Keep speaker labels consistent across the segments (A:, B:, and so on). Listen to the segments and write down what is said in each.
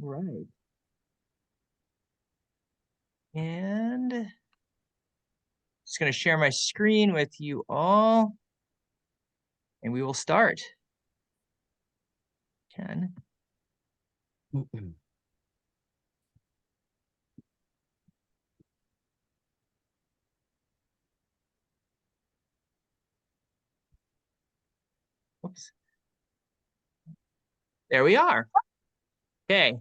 A: Right. And just going to share my screen with you all, and we will start. Ken. Oops. There we are. Okay.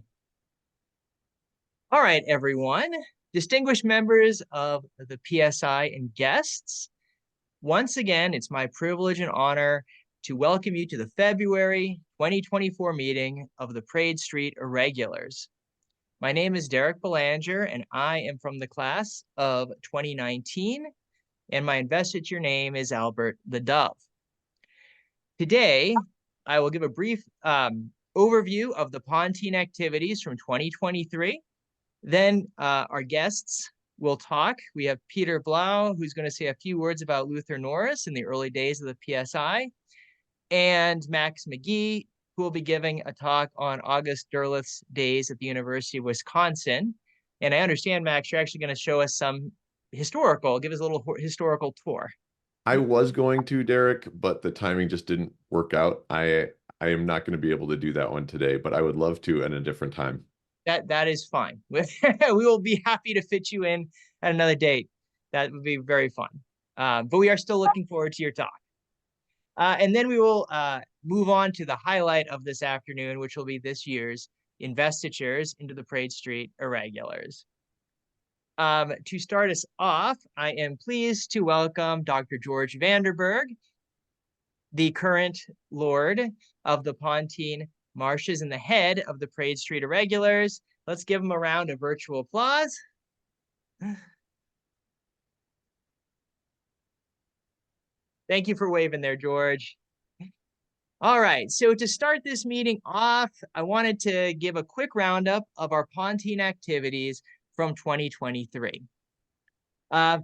A: All right, everyone. Distinguished members of the PSI and guests, once again, it's my privilege and honor to welcome you to the February 2024 meeting of the Praed Street Irregulars. My name is Derrick Belanger, and I am from the class of 2019, and my investiture name is Albert the Dove. Today, I will give a brief overview of the Pontine activities from 2023. Then our guests will talk. We have Peter Blau, who's going to say a few words about Luther Norris in the early days of the PSI, and MaGee, who will be giving a talk on August Derleth's days at the University of Wisconsin. And I understand, Max, you're actually going to show us some give us a little historical tour.
B: I was going to, Derrick, but the timing just didn't work out. I am not going to be able to do that one today, but I would love to at a different time.
A: That is fine. We will be happy to fit you in at another date. That would be very fun. But we are still looking forward to your talk. And then we will move on to the highlight of this afternoon, which will be this year's investitures into the Praed Street Irregulars. To start us off, I am pleased to welcome Dr. George Vanderburg, the current Lord of the Pontine Marshes and the head of the Praed Street Irregulars. Let's give him a round of virtual applause. Thank you for waving there, George. All right, so to start this meeting off, I wanted to give a quick roundup of our Pontine activities from 2023.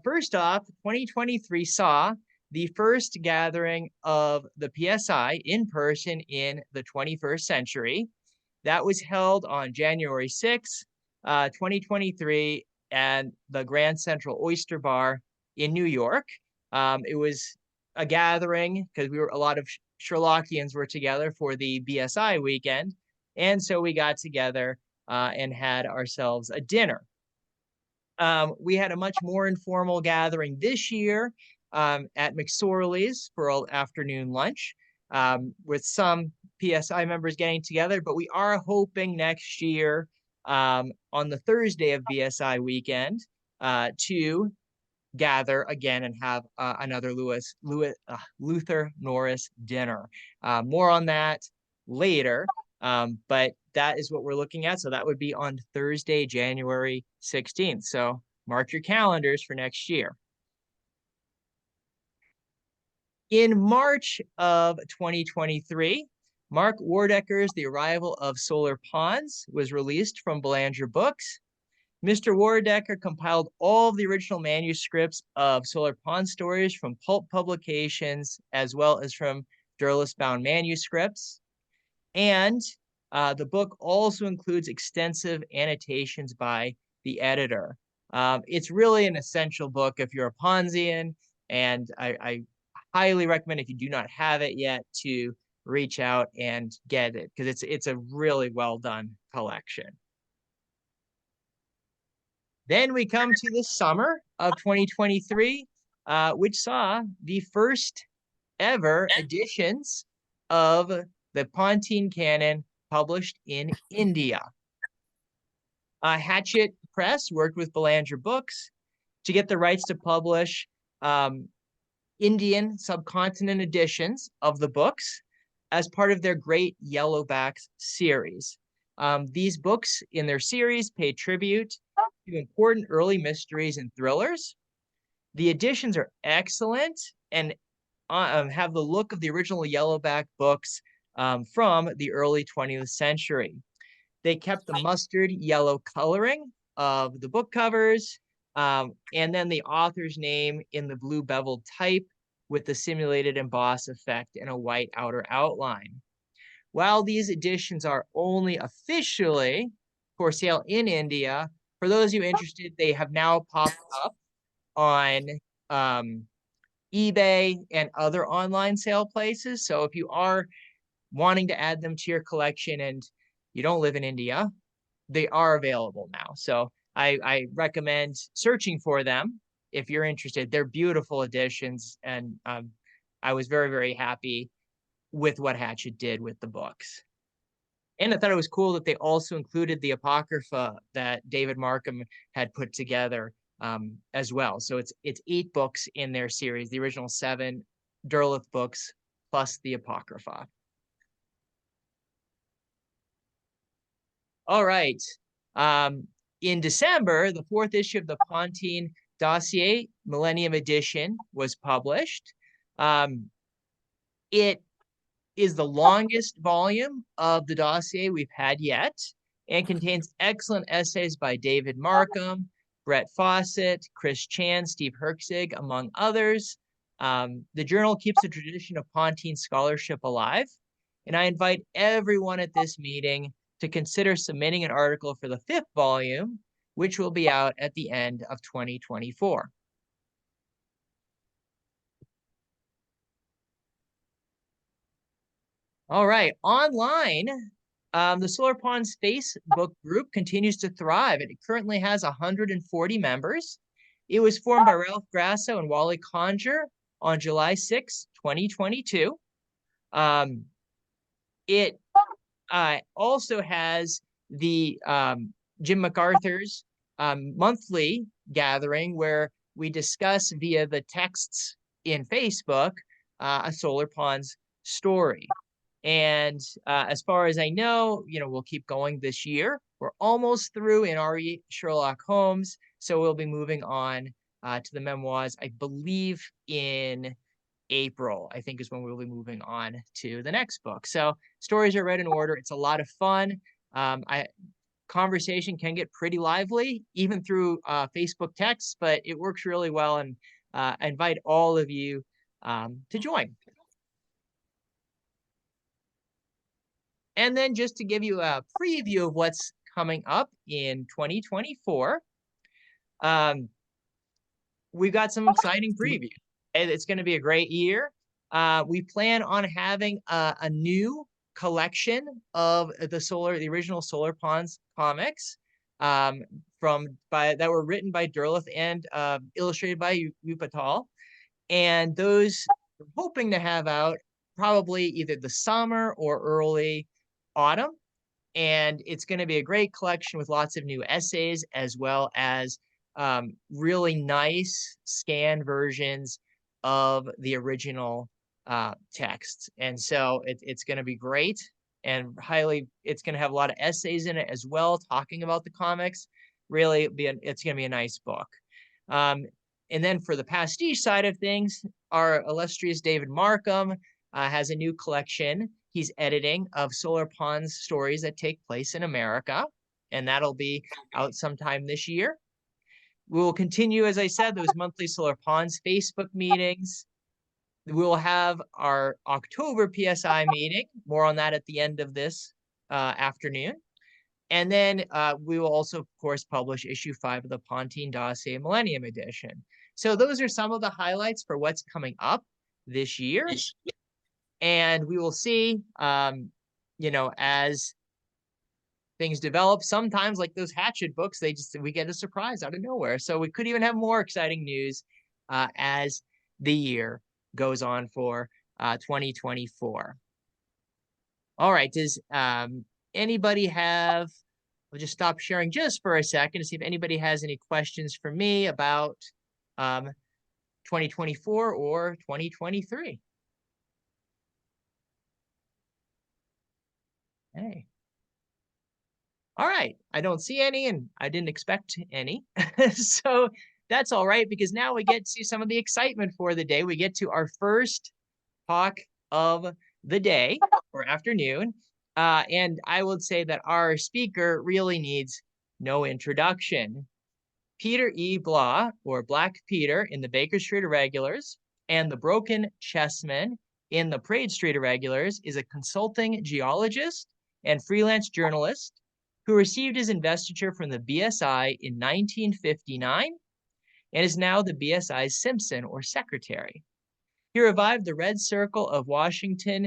A: First off, 2023 saw the first gathering of the PSI in person in the 21st century. That was held on January 6, 2023 at the Grand Central Oyster Bar in New York. It was a gathering because a lot of Sherlockians were together for the BSI weekend. And so we got together and had ourselves a dinner. We had a much more informal gathering this year at McSorley's for an afternoon lunch with some PSI members getting together, but we are hoping next year on the Thursday of BSI weekend to gather again and have another Luther Norris dinner. More on that later, but that is what we're looking at. So that would be on Thursday, January 16th. So mark your calendars for next year. In March of 2023, Mark Wardecker's The Arrival of Solar Ponds was released from Belanger Books. Mr. Wardecker compiled all of the original manuscripts of Solar Pond stories from pulp publications, as well as from Derleth-bound manuscripts. And the book also includes extensive annotations by the editor. It's really an essential book if you're a Ponzian, and I highly recommend, if you do not have it yet, to reach out and get it, because it's a really well done collection. Then we come to the summer of 2023, which saw the first ever editions of the Pontine Canon published in India. Hatchet Press worked with Belanger Books to get the rights to publish Indian subcontinent editions of the books as part of their Great Yellowbacks series. These books in their series pay tribute to important early mysteries and thrillers. The editions are excellent and have the look of the original Yellowback books from the early 20th century. They kept the mustard yellow coloring of the book covers, and then the author's name in the blue beveled type with the simulated emboss effect and a white outer outline. While these editions are only officially for sale in India. For those of you interested, they have now popped up on eBay and other online sale places. So if you are wanting to add them to your collection and you don't live in India, they are available now. So I recommend searching for them if you're interested. They're beautiful editions, and I was very, very happy with what Hachette did with the books. And I thought it was cool that they also included the Apocrypha that David Markham had put together as well. So it's 8 books in their series, the original 7 Derleth books plus the Apocrypha. All right. In December, the 4th issue of the Pontine Dossier Millennium Edition was published. It is the longest volume of the dossier we've had yet and contains excellent essays by David Markham, Brett Fawcett, Chris Chan, Steve Herksig, among others. The journal keeps the tradition of Pontine scholarship alive, and I invite everyone at this meeting to consider submitting an article for the 5th volume, which will be out at the end of 2024. All right, online, the Solar Ponds Facebook group continues to thrive. It currently has 140 members. It was formed by Ralph Grasso and Wally Conger on July 6, 2022. It also has the Jim MacArthur's monthly gathering where we discuss via the texts in Facebook a Solar Ponds story. And as far as I know, we'll keep going this year. We're almost through in R.E. Sherlock Holmes, so we'll be moving on to the memoirs, I believe in April, I think is when we'll be moving on to the next book. So stories are read in order. It's a lot of fun. Conversation can get pretty lively, even through Facebook texts, but it works really well, and I invite all of you to join. And then just to give you a preview of what's coming up in 2024, we've got some exciting previews. It's going to be a great year. We plan on having a new collection of the original Solar Ponds comics that were written by Derleth and illustrated by Yupatal. And those we're hoping to have out probably either the summer or early autumn. And it's going to be a great collection with lots of new essays, as well as really nice scanned versions of the original text. And so it's going to be great, and it's going to have a lot of essays in it as well, talking about the comics. Really, it's going to be a nice book. And then for the pastiche side of things, our illustrious David Markham has a new collection he's editing of Solar Ponds stories that take place in America, and that'll be out sometime this year. We will continue, as I said, those monthly Solar Ponds Facebook meetings. We will have our October PSI meeting, more on that at the end of this afternoon. And then we will also, of course, publish issue 5 of the Pontine Dossier Millennium Edition. So those are some of the highlights for what's coming up this year. And we will see, as things develop, sometimes like those Hachette books, we get a surprise out of nowhere. So we could even have more exciting news as the year goes on for 2024. All right, does anybody have, I'll just stop sharing just for a second to see if anybody has any questions for me about 2024 or 2023. Hey. All right, I don't see any, and I didn't expect any. So that's all right, because now we get to some of the excitement for the day. We get to our first talk of the day or afternoon. And I would say that our speaker really needs no introduction. Peter E. Blau, or Black Peter in the Baker Street Irregulars, and the Broken Chessman in the Praed Street Irregulars, is a consulting geologist and freelance journalist who received his investiture from the BSI in 1959 and is now the BSI's Simpson or secretary. He revived the Red Circle of Washington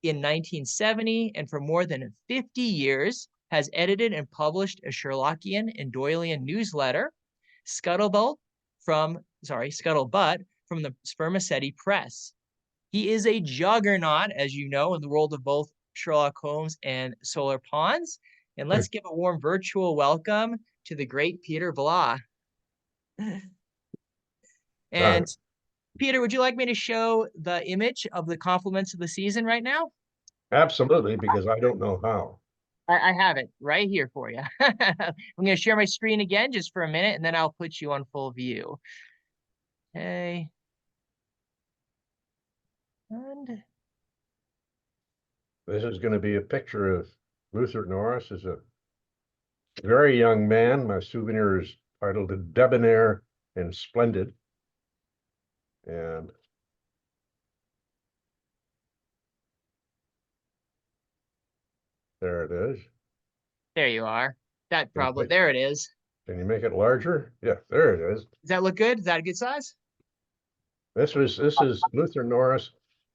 A: in 1970 and for more than 50 years has edited and published a Sherlockian and Doylean newsletter, Scuttlebutt from the Spermaceti Press. He is a juggernaut, as you know, in the world of both Sherlock Holmes and Solar Ponds. And let's give a warm virtual welcome to the great Peter Blau. And Peter, would you like me to show the image of the compliments of the season right now?
C: Absolutely, because I don't know how.
A: I have it right here for you. I'm going to share my screen again just for a minute, and then I'll put you on full view. Okay. And
C: This is going to be a picture of Luther Norris as a very young man. My souvenir is titled Debonair and Splendid. And there it is.
A: there you are. That probably, there it is.
C: Can you make it larger? Yeah, there it is.
A: Does that look good? Is that a good size?
C: This is Luther Norris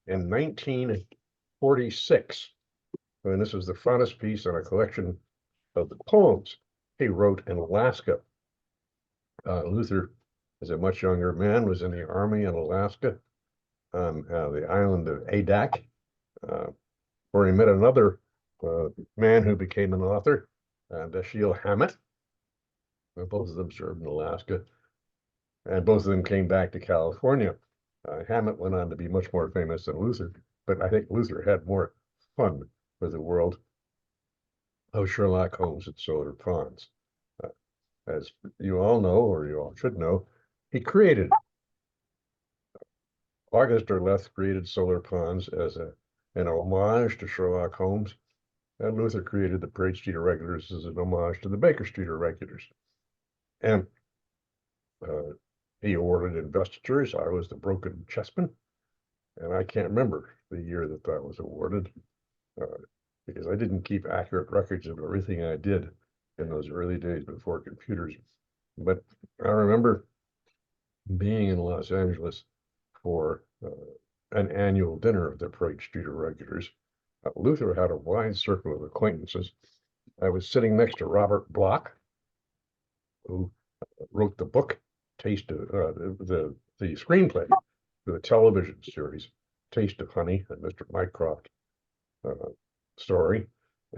C: in 1946. And this was the frontispiece on a collection of the poems he wrote in Alaska. Luther, as a much younger man, was in the army in Alaska on the island of Adak, where he met another man who became an author, Dashiell Hammett. Both of them served in Alaska, and both of them came back to California. Hammett went on to be much more famous than Luther, but I think Luther had more fun with the world of Sherlock Holmes and Solar Ponds. As you all know, or you all should know, he created August Derleth created Solar Ponds as an homage to Sherlock Holmes, and Luther created the Praed Street Irregulars as an homage to the Baker Street Irregulars. And he awarded investitures. I was the broken chessman, and I can't remember the year that was awarded because I didn't keep accurate records of everything I did in those early days before computers. But I remember being in Los Angeles for an annual dinner of the Praed Street Irregulars. Luther had a wide circle of acquaintances. I was sitting next to Robert Blau, who wrote the book, Taste of the screenplay for the television series, Taste of Honey, and Mr. Mycroft story.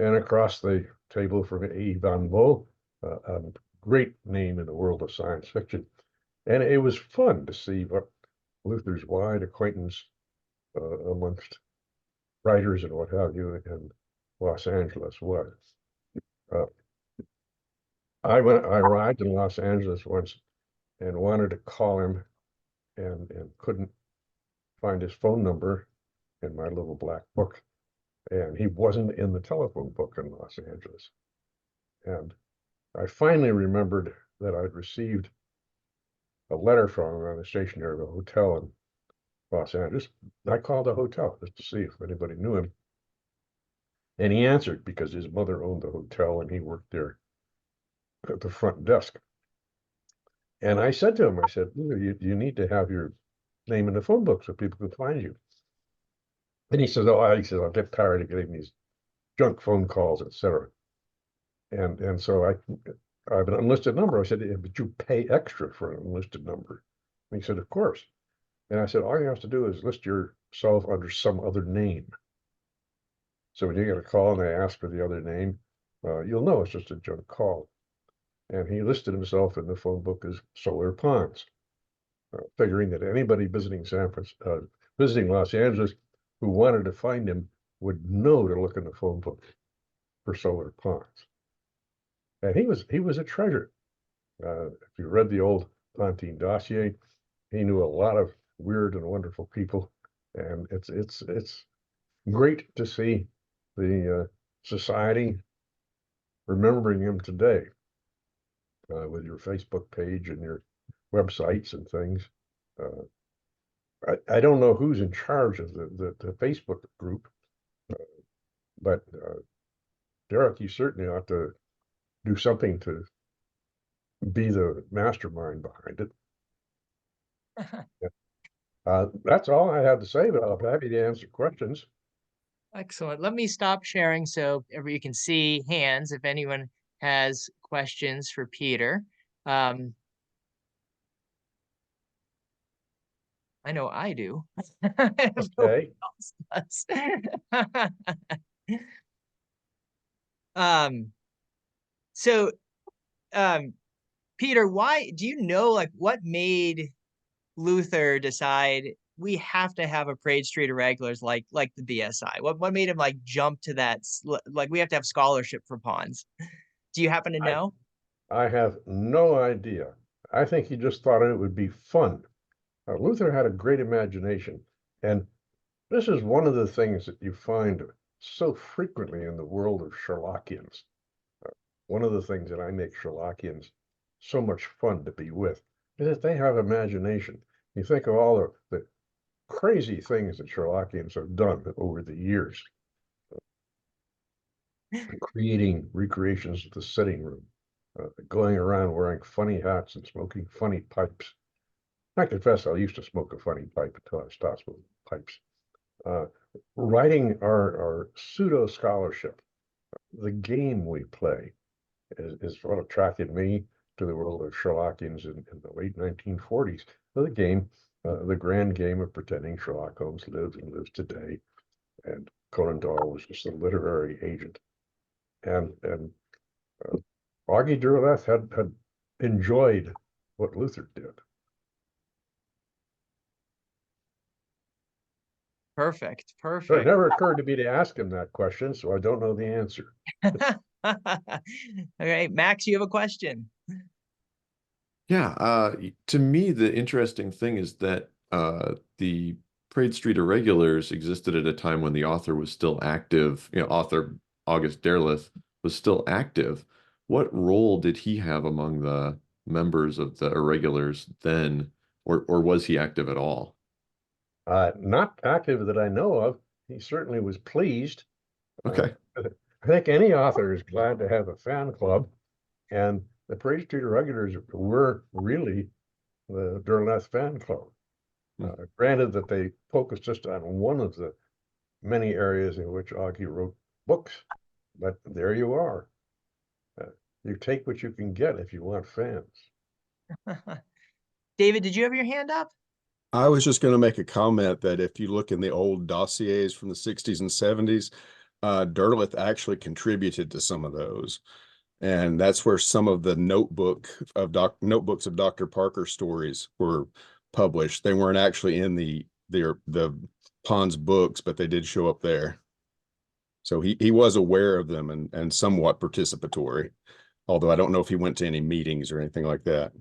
C: And across the table from A. Van Lowe, a great name in the world of science fiction. And it was fun to see what Luther's wide acquaintance amongst writers and what have you in Los Angeles was. I arrived in Los Angeles once and wanted to call him and couldn't find his phone number in my little black book. And he wasn't in the telephone book in Los Angeles. And I finally remembered that I'd received a letter from him on the stationery of a hotel in Los Angeles. I called the hotel just to see if anybody knew him. And he answered because his mother owned the hotel and he worked there at the front desk. And I said to him, I said, you need to have your name in the phone book so people can find you. And he says, I'll get tired of getting these junk phone calls, etc. And so I have an unlisted number. I said, yeah, but you pay extra for an unlisted number. And he said, of course. And I said, all you have to do is list yourself under some other name. So when you get a call and they ask for the other name, you'll know it's just a junk call. And he listed himself in the phone book as Solar Ponds, figuring that anybody visiting visiting Los Angeles who wanted to find him would know to look in the phone book for Solar Ponds. And he was a treasure. If you read the old Pontine dossier, he knew a lot of weird and wonderful people, and it's great to see the society remembering him today with your Facebook page and your websites and things. I don't know who's in charge of the Facebook group, but Derek, you certainly ought to do something to be the mastermind behind it. That's all I have to say, but I'll be happy to answer questions.
A: Excellent. Let me stop sharing so everybody can see hands if anyone has questions for Peter. I know I do.
C: Okay.
A: So, Peter, why do you know, like, what made Luther decide we have to have a Praed Street Irregulars like the BSI? What made him like jump to that? Like, we have to have scholarship for pawns. Do you happen to know?
C: I have no idea. I think he just thought it would be fun. Luther had a great imagination, and this is one of the things that you find so frequently in the world of Sherlockians. One of the things that I make Sherlockians so much fun to be with is that they have imagination. You think of all the crazy things that Sherlockians have done over the years, creating recreations of the sitting room, going around wearing funny hats and smoking funny pipes. I confess I used to smoke a funny pipe until I stopped smoking pipes. Writing our pseudo scholarship, the game we play, is what attracted me to the world of Sherlockians in the late 1940s. The game, the grand game of pretending Sherlock Holmes lived and lives today, and Conan Doyle was just a literary agent. And Augie Derleth had enjoyed what Luther did.
A: Perfect.
C: So it
A: Perfect.
C: never occurred to me to ask him that question, so I don't know the answer.
A: All right, Max, you have a question.
B: Yeah, to me, the interesting thing is that the Praed Street Irregulars existed at a time when the author was still active. Author August Derleth was still active. What role did he have among the members of the Irregulars then, or was he active at all?
C: Not active that I know of. He certainly was pleased.
B: Okay.
C: I think any author is glad to have a fan club, and the Praed Street Irregulars were really the Derleth fan club. Granted that they focused just on one of the many areas in which Augie wrote books, but there you are. You take what you can get if you want fans.
A: David, did you have your hand up?
D: I was just going to make a comment that if you look in the old dossiers from the 60s and 70s, Derleth actually contributed to some of those. And that's where some of the notebooks of Dr. Parker stories were published. They weren't actually in the Pond's books, but they did show up there. So he was aware of them and somewhat participatory, although I don't know if he went to any meetings or anything like that.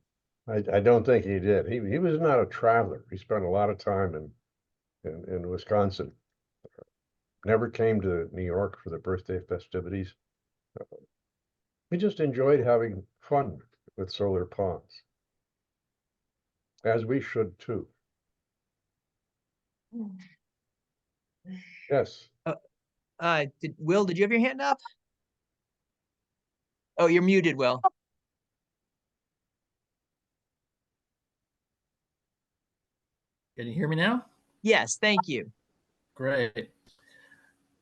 C: I don't think he did. He was not a traveler. He spent a lot of time in Wisconsin. Never came to New York for the birthday festivities. He just enjoyed having fun with solar ponds, as we should too. Yes.
A: Will, did you have your hand up? Oh, you're muted, Will.
E: Can you hear me now?
A: Yes, thank you.
E: Great.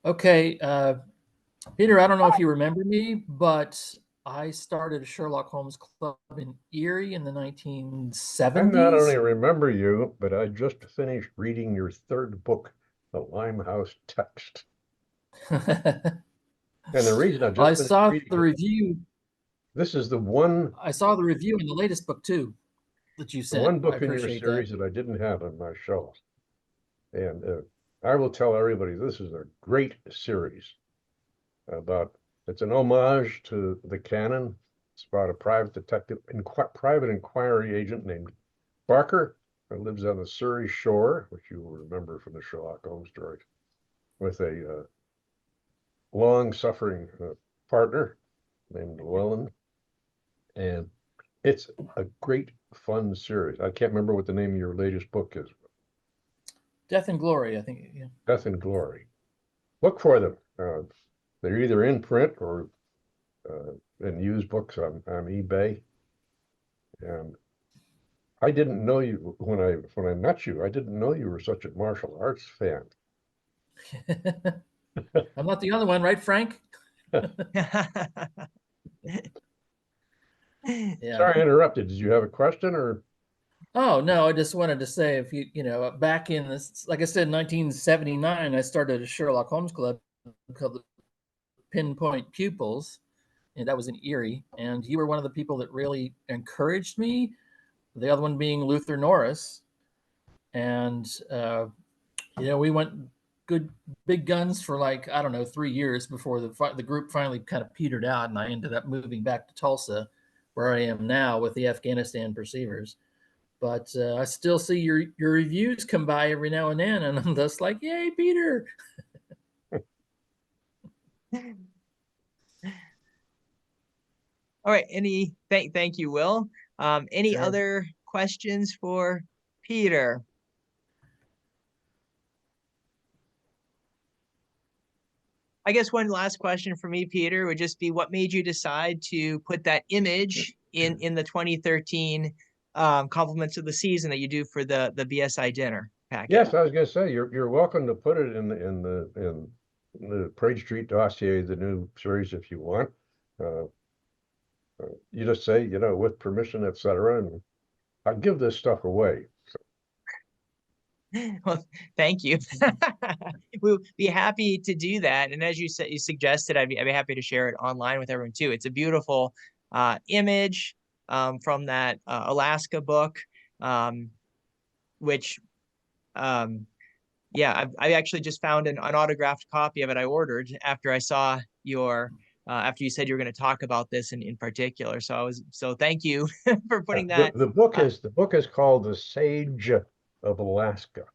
E: Okay, Peter, I don't know if you remember me, but I started a Sherlock Holmes Club in Erie in the 1970s.
C: I not only remember you, but I just finished reading your third book, The Limehouse Text. And the reason I just
E: I saw the review.
C: This is the one.
E: I saw the review in the latest book too that you sent.
C: One book
E: I
C: in your
E: appreciate
C: series that I didn't have on my shelf. And I will tell everybody this is a great series about, it's an homage to the canon. It's about a private detective, private inquiry agent named Barker, who lives on the Surrey shore, which you will remember from the Sherlock Holmes story, with a long-suffering partner named Llewellyn. And it's a great, fun series. I can't remember what the name of your latest book is.
E: Death and Glory, I think. Yeah.
C: Death and Glory. Look for them. They're either in print or and used books on eBay. And I didn't know you when I met you. I didn't know you were such a martial arts fan.
E: I'm not the only one, right, Frank? Yeah.
C: Sorry, I interrupted. Did you have a question or?
E: Oh, no, I just wanted to say if you know, back in this, like I said, 1979, I started a Sherlock Holmes club called the Pinpoint Pupils, and that was in Erie. And you were one of the people that really encouraged me. The other one being Luther Norris. And, you know, we went good big guns for like, I don't know, 3 years before the group finally kind of petered out. And I ended up moving back to Tulsa, where I am now with the Afghanistan Perceivers. But I still see your reviews come by every now and then, and I'm just like, yay, Peter.
A: All right. Thank you, Will. Any
C: Sure.
A: other questions for Peter? I guess one last question for me, Peter, would just be what made you decide to put that image in the 2013 compliments of the season that you do for the BSI dinner packet?
C: Yes, I was going to say you're welcome to put it in the Praed Street dossier, the new series, if you want. You just say, you know, with permission, etc., and I give this stuff away.
A: Well, thank you. We'll be happy to do that. And as you said, you suggested, I'd be happy to share it online with everyone too. It's a beautiful image from that Alaska book, which, yeah, I actually just found an autographed copy of it. I ordered after I saw your, after you said you were going to talk about this in particular. So thank you for putting that.
C: The book is called The Sage of Alaska.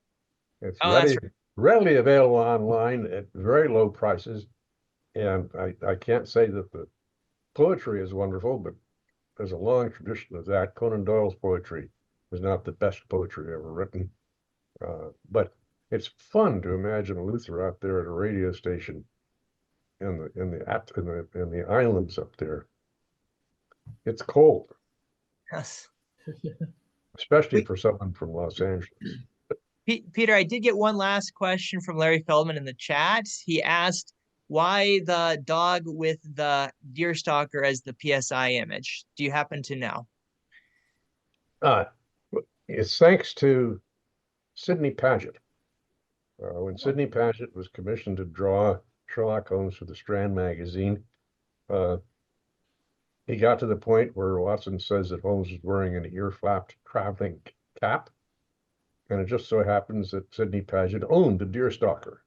C: It's
A: That's
C: readily available online at very low prices. And I can't say that the poetry is wonderful, but there's a long tradition of that. Conan Doyle's poetry is not the best poetry ever written. But it's fun to imagine Luther out there at a radio station in the islands up there. It's cold,
A: Yes.
C: especially for someone from Los Angeles.
A: Peter, I did get one last question from Larry Feldman in the chat. He asked why the dog with the deer stalker as the PSI image. Do you happen to know?
C: It's thanks to Sidney Paget. When Sidney Paget was commissioned to draw Sherlock Holmes for the Strand magazine, he got to the point where Watson says that Holmes was wearing an ear-flapped traveling cap. And it just so happens that Sidney Paget owned the deer stalker.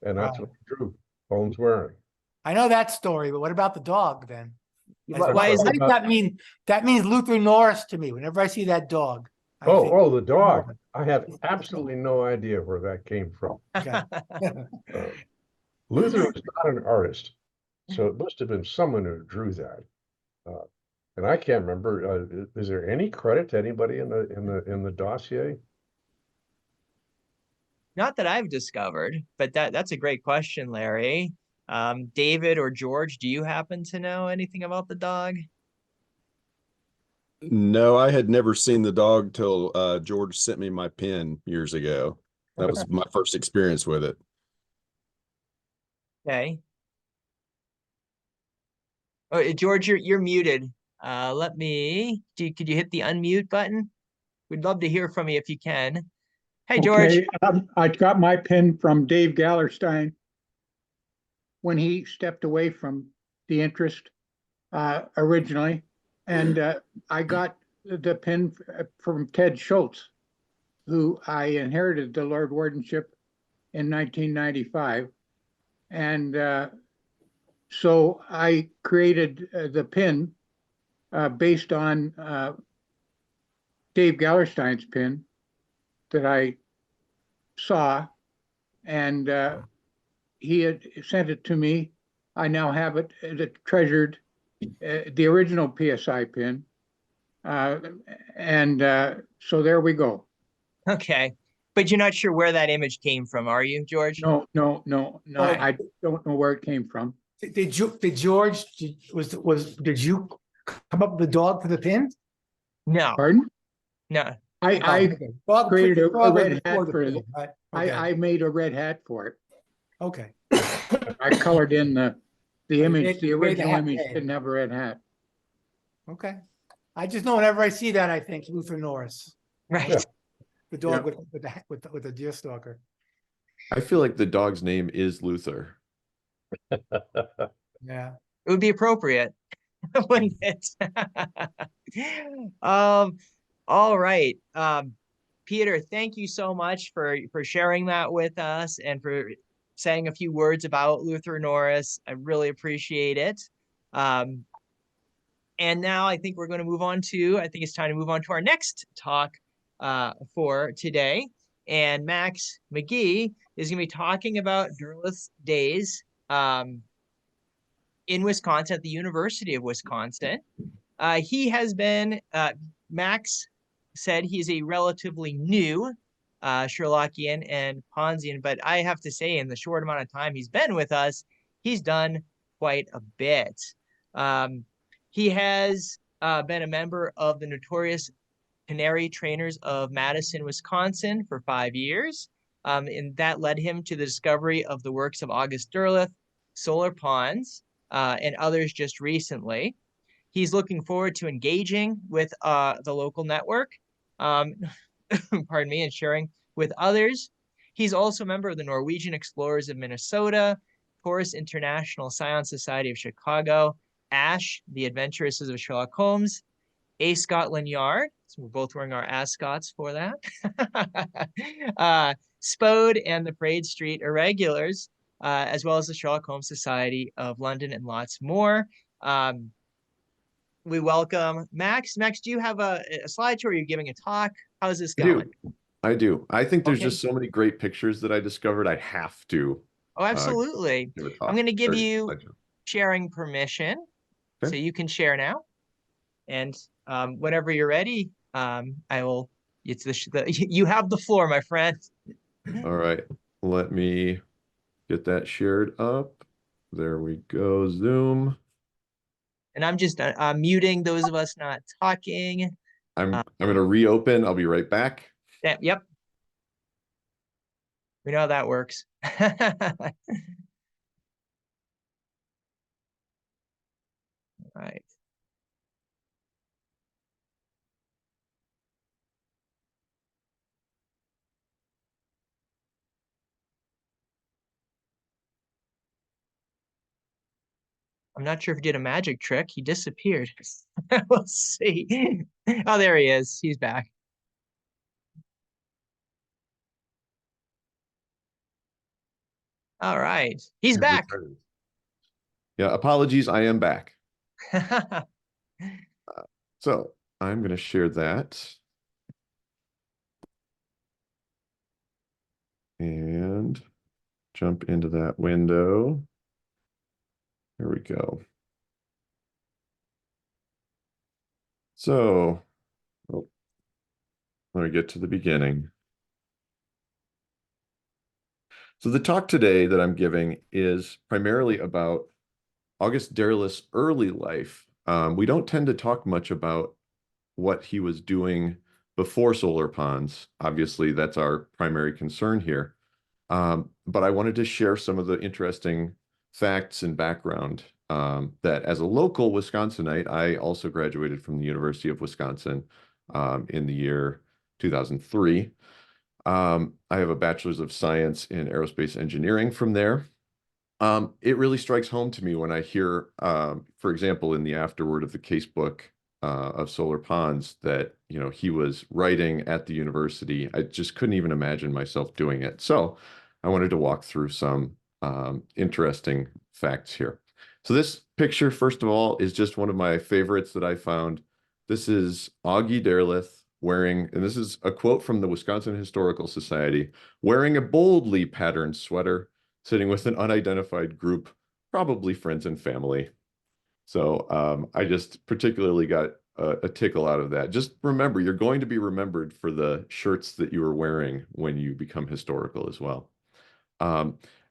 C: And that's what he drew Holmes wearing.
F: I know that story, but what about the dog then?
A: Why is
F: What
A: it?
F: does that mean? That means Luther Norris to me. Whenever I see that dog. I think-
C: The dog. I have absolutely no idea where that came from.
F: Okay.
C: Luther was not an artist, so it must have been someone who drew that. And I can't remember. Is there any credit to anybody in the dossier?
A: Not that I've discovered, but that's a great question, Larry. David or George, do you happen to know anything about the dog?
D: No, I had never seen the dog till George sent me my pen years ago. That was my first experience with it.
A: Okay. Oh, George, you're muted. Could you hit the unmute button? We'd love to hear from you if you can. Hey, George.
G: Okay, I got my pen from Dave Gallerstein when he stepped away from the interest originally. And I got the pen from Ted Schultz, who I inherited the Lord Wardenship in 1995. And so I created the pin based on Dave Gallerstein's pin that I saw, and he had sent it to me. I now have it treasured, the original PSI pin. So there we go.
A: Okay. But you're not sure where that image came from, are you, George?
G: No,
A: Okay.
G: I don't know where it came from.
F: Did George, did you come up with the dog for the pin?
A: No,
G: Pardon?
A: no.
G: I
F: Okay. Dog
G: created a
F: dog
G: red
F: before
G: hat
F: the
G: for
F: pin,
G: it.
F: right? Okay.
G: I made a red hat for it.
F: Okay.
G: I colored in the
F: you
G: image,
F: made-
G: the
F: you made the
G: original
F: hat
G: image
F: red.
G: didn't have a red hat.
F: Okay. I just know whenever I see that, I think Luther Norris,
A: Right.
C: Yeah.
F: the dog
G: Yeah.
F: with the deer stalker.
B: I feel like the dog's name is Luther.
F: Yeah.
A: It would be appropriate, wouldn't it? All right. Peter, thank you so much for sharing that with us and for saying a few words about Luther Norris. I really appreciate it. And now I think we're going to move on to, I think it's time to move on to our next talk for today. And Max MaGee is going to be talking about Derleth's days in Wisconsin at the University of Wisconsin. He has been, Max said he's a relatively new Sherlockian and Ponzian, but I have to say in the short amount of time he's been with us, he's done quite a bit. He has been a member of the notorious Canary Trainers of Madison, Wisconsin for 5 years. And that led him to the discovery of the works of August Derleth, Solar Ponds, and others just recently. He's looking forward to engaging with the local network, pardon me, and sharing with others. He's also a member of the Norwegian Explorers of Minnesota, Taurus International Science Society of Chicago, ASH, the Adventures of Sherlock Holmes, A Scotland Yard, so we're both wearing our ascots for that, Spode and the Praed Street Irregulars, as well as the Sherlock Holmes Society of London and lots more. We welcome Max. Max, do you have a slideshow? Are you giving a talk? How's this going?
B: I do. I think there's
A: Okay.
B: just so many great pictures that I discovered. I have to
A: Oh, absolutely.
B: give a talk.
A: I'm going to give
B: Or
A: you
B: slideshow.
A: sharing permission.
B: Okay.
A: So you can share now. And whenever you're ready, I will, it's you have the floor, my friend.
B: All right. Let me get that shared up. There we go. Zoom.
A: And I'm just muting those of us not talking.
B: I'm going to reopen. I'll be right back.
A: Yep. We know how that works. Right. I'm not sure if he did a magic trick. He disappeared. We'll see. Oh, there he is. He's back. All right. He's back.
B: Yeah, apologies. I am back. So I'm going to share that. And jump into that window. Here we go. So, let me get to the beginning. So the talk today that I'm giving is primarily about August Derleth's early life. We don't tend to talk much about what he was doing before solar ponds. Obviously, that's our primary concern here. But I wanted to share some of the interesting facts and background that as a local Wisconsinite, I also graduated from the University of Wisconsin in the year 2003. I have a bachelor's of science in aerospace engineering from there. It really strikes home to me when I hear, for example, in the afterword of the casebook of Solar Ponds that, you know, he was writing at the university. I just couldn't even imagine myself doing it. So I wanted to walk through some interesting facts here. So this picture, first of all, is just one of my favorites that I found. This is Augie Derleth wearing, and this is a quote from the Wisconsin Historical Society, wearing a boldly patterned sweater, sitting with an unidentified group, probably friends and family. So I just particularly got a tickle out of that. Just remember, you're going to be remembered for the shirts that you were wearing when you become historical as well.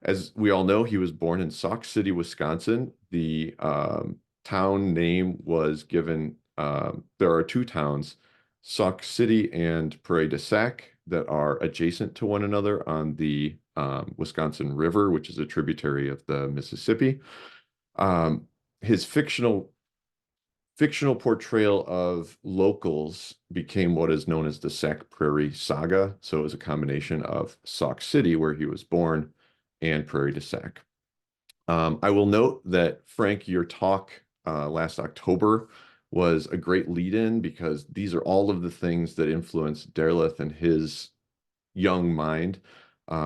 B: As we all know, he was born in Sauk City, Wisconsin. The town name was given, there are two towns, Sauk City and Praed, that are adjacent to one another on the Wisconsin River, which is a tributary of the Mississippi. His fictional portrayal of locals became what is known as the Sac Prairie Saga. So it was a combination of Sauk City, where he was born, and Prairie du Sac. I will note that, Frank, your talk last October was a great lead-in, because these are all of the things that influenced Derleth and his young mind.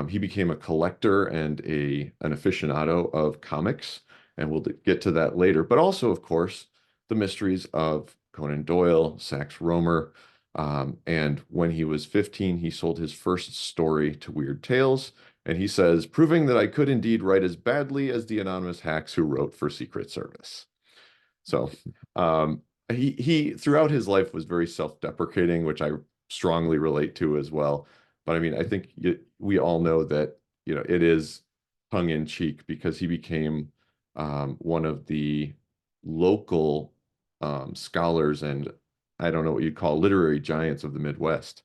B: He became a collector and an aficionado of comics, and we'll get to that later. But also, of course, the mysteries of Conan Doyle, Sax Rohmer, and when he was 15, he sold his first story to Weird Tales, and he says, proving that I could indeed write as badly as the anonymous hacks who wrote for Secret Service. So he throughout his life was very self-deprecating, which I strongly relate to as well. But I mean, I think we all know that, you know, it is tongue-in-cheek, because he became one of the local scholars and, I don't know what you'd call, literary giants of the Midwest.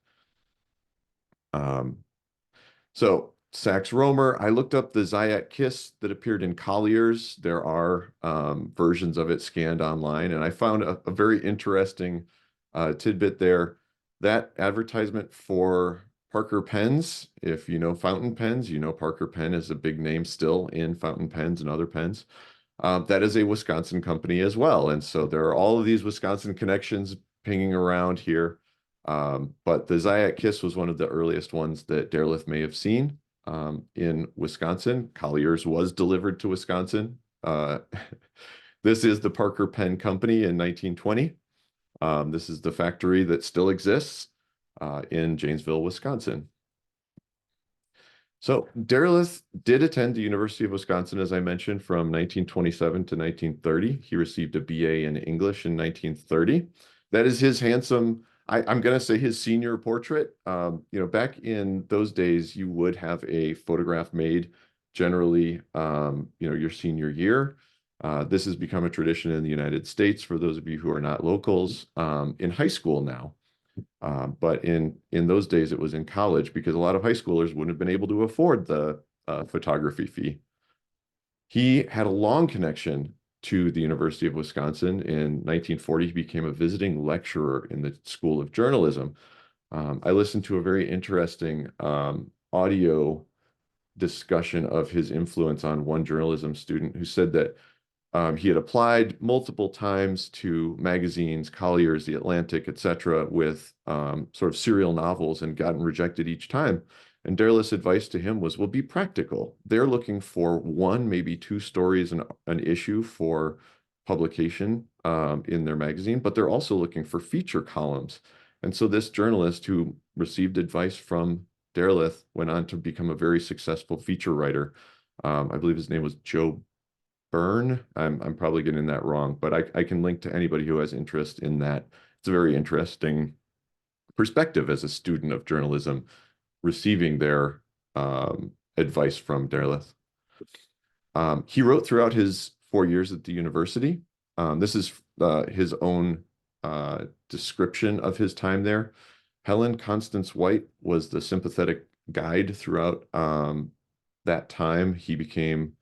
B: So Sax Rohmer, I looked up the Zayat Kiss that appeared in Collier's. There are versions of it scanned online, and I found a very interesting tidbit there. That advertisement for Parker Pens, if you know fountain pens, you know Parker Pen is a big name still in fountain pens and other pens. That is a Wisconsin company as well. And so there are all of these Wisconsin connections pinging around here. But the Zayat Kiss was one of the earliest ones that Derleth may have seen in Wisconsin. Collier's was delivered to Wisconsin. This is the Parker Pen Company in 1920. This is the factory that still exists in Janesville, Wisconsin. So Derleth did attend the University of Wisconsin, as I mentioned, from 1927 to 1930. He received a BA in English in 1930. That is his handsome, I'm going to say his senior portrait. You know, back in those days, you would have a photograph made generally, you know, your senior year. This has become a tradition in the United States, for those of you who are not locals, in high school now. But in those days, it was in college, because a lot of high schoolers wouldn't have been able to afford the photography fee. He had a long connection to the University of Wisconsin. In 1940, he became a visiting lecturer in the School of Journalism. I listened to a very interesting audio discussion of his influence on one journalism student, who said that he had applied multiple times to magazines, Collier's, The Atlantic, etc., with sort of serial novels, and gotten rejected each time. And Derleth's advice to him was, well, be practical. They're looking for one, maybe two stories an issue for publication in their magazine, but they're also looking for feature columns. And so this journalist, who received advice from Derleth, went on to become a very successful feature writer. I believe his name was Joe Byrne. I'm probably getting that wrong, but I can link to anybody who has interest in that. It's a very interesting perspective as a student of journalism, receiving their advice from Derleth. He wrote throughout his 4 years at the university. This is his own description of his time there. Helen Constance White was the sympathetic guide throughout that time. He became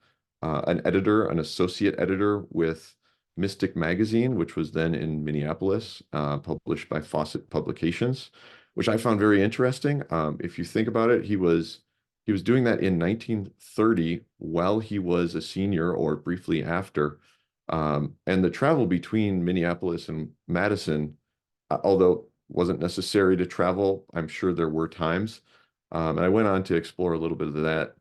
B: an editor, an associate editor with Mystic Magazine, which was then in Minneapolis, published by Fawcett Publications, which I found very interesting. If you think about it, he was doing that in 1930 while he was a senior, or briefly after. And the travel between Minneapolis and Madison, although wasn't necessary to travel, I'm sure there were times. And I went on to explore a little bit of that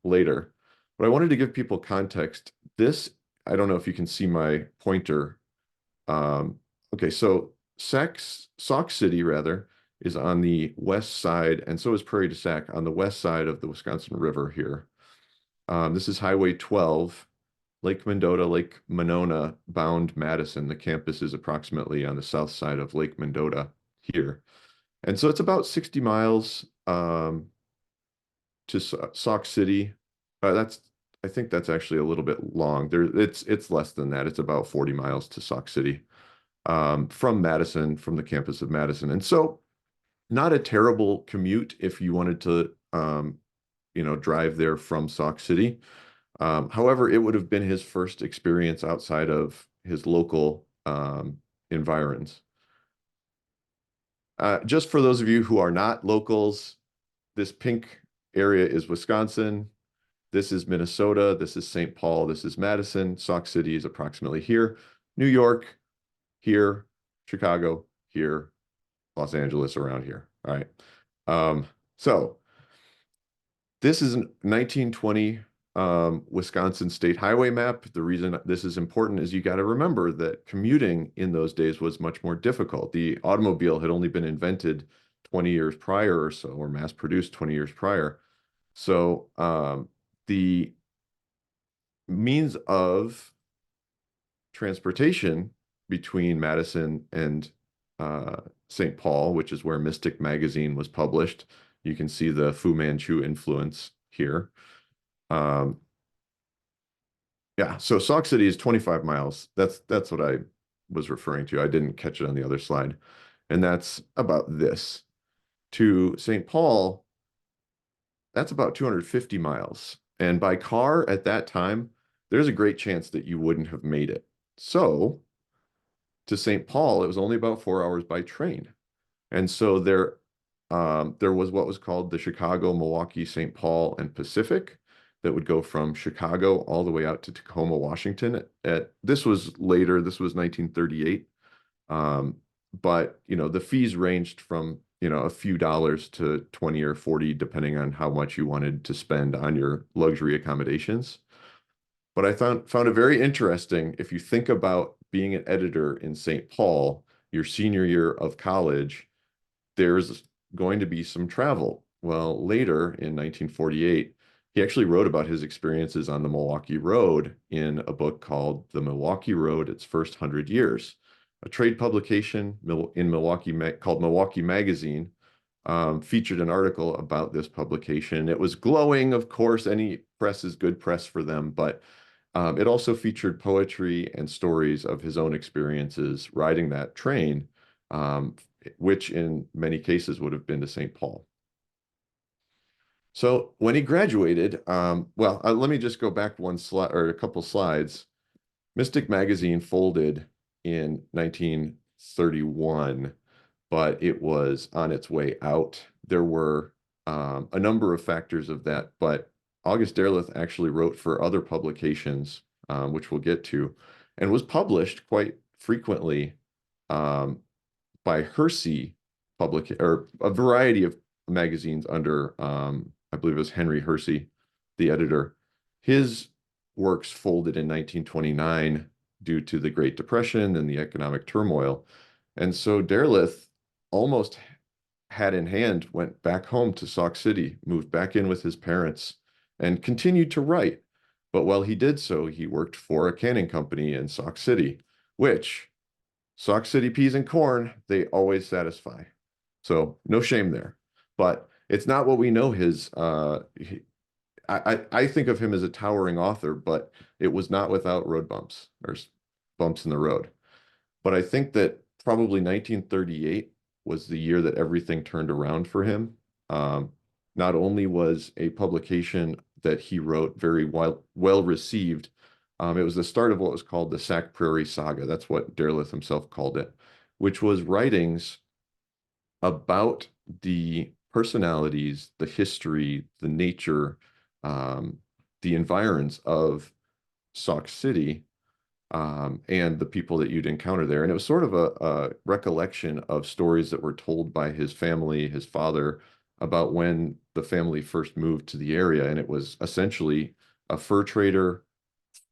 B: later. But I wanted to give people context. This, I don't know if you can see my pointer. Okay, so Sauk City, rather, is on the west side, and so is Prairie du Sac, on the west side of the Wisconsin River here. This is Highway 12, Lake Mendota, Lake Monona bound Madison. The campus is approximately on the south side of Lake Mendota here. And so it's about 60 miles to Sauk City. I think that's actually a little bit long. It's less than that. It's about 40 miles to Sauk City from Madison, from the campus of Madison. And so not a terrible commute if you wanted to, drive there from Sauk City. However, it would have been his first experience outside of his local environs. Just for those of you who are not locals, this pink area is Wisconsin. This is Minnesota. This is St. Paul. This is Madison. Sauk City is approximately here. New York, here. Chicago, here. Los Angeles, around here. All right. So this is a 1920 Wisconsin state highway map. The reason this is important is you got to remember that commuting in those days was much more difficult. The automobile had only been invented 20 years prior or so, or mass produced 20 years prior. So the means of transportation between Madison and St. Paul, which is where Mystic magazine was published. You can see the Fu Manchu influence here. Yeah, so Sauk City is 25 miles. That's what I was referring to. I didn't catch it on the other slide. And that's about this. To St. Paul, that's about 250 miles. And by car at that time, there's a great chance that you wouldn't have made it. So to St. Paul, it was only about 4 hours by train. And so there was what was called the Chicago, Milwaukee, St. Paul, and Pacific that would go from Chicago all the way out to Tacoma, Washington. This was later, this was 1938. But, the fees ranged from, a few dollars to 20 or 40, depending on how much you wanted to spend on your luxury accommodations. But I found it very interesting. If you think about being an editor in St. Paul, your senior year of college, there's going to be some travel. Well, later in 1948, he actually wrote about his experiences on the Milwaukee Road in a book called The Milwaukee Road, Its First 100 Years, a trade publication in Milwaukee called Milwaukee Magazine. Featured an article about this publication. It was glowing, of course. Any press is good press for them, but it also featured poetry and stories of his own experiences riding that train, which in many cases would have been to St. Paul. So when he graduated, let me just go back one slide or a couple slides. Mystic Magazine folded in 1931, but it was on its way out. There were a number of factors of that, but August Derleth actually wrote for other publications, which we'll get to, and was published quite frequently by Hersey or a variety of magazines under, I believe it was Henry Hersey, the editor. His works folded in 1929 due to the Great Depression and the economic turmoil. And so Derleth almost hat in hand went back home to Sauk City, moved back in with his parents, and continued to write. But while he did so, he worked for a canning company in Sauk City, which Sauk City peas and corn, they always satisfy. So no shame there. But it's not what we know his, I think of him as a towering author, but it was not without road bumps or bumps in the road. But I think that probably 1938 was the year that everything turned around for him. Not only was a publication that he wrote very well received, it was the start of what was called the Sac Prairie Saga. That's what Derleth himself called it, which was writings about the personalities, the history, the nature, the environs of Sauk City, and the people that you'd encounter there. And it was sort of a recollection of stories that were told by his family, his father, about when the family first moved to the area. And it was essentially a fur trader,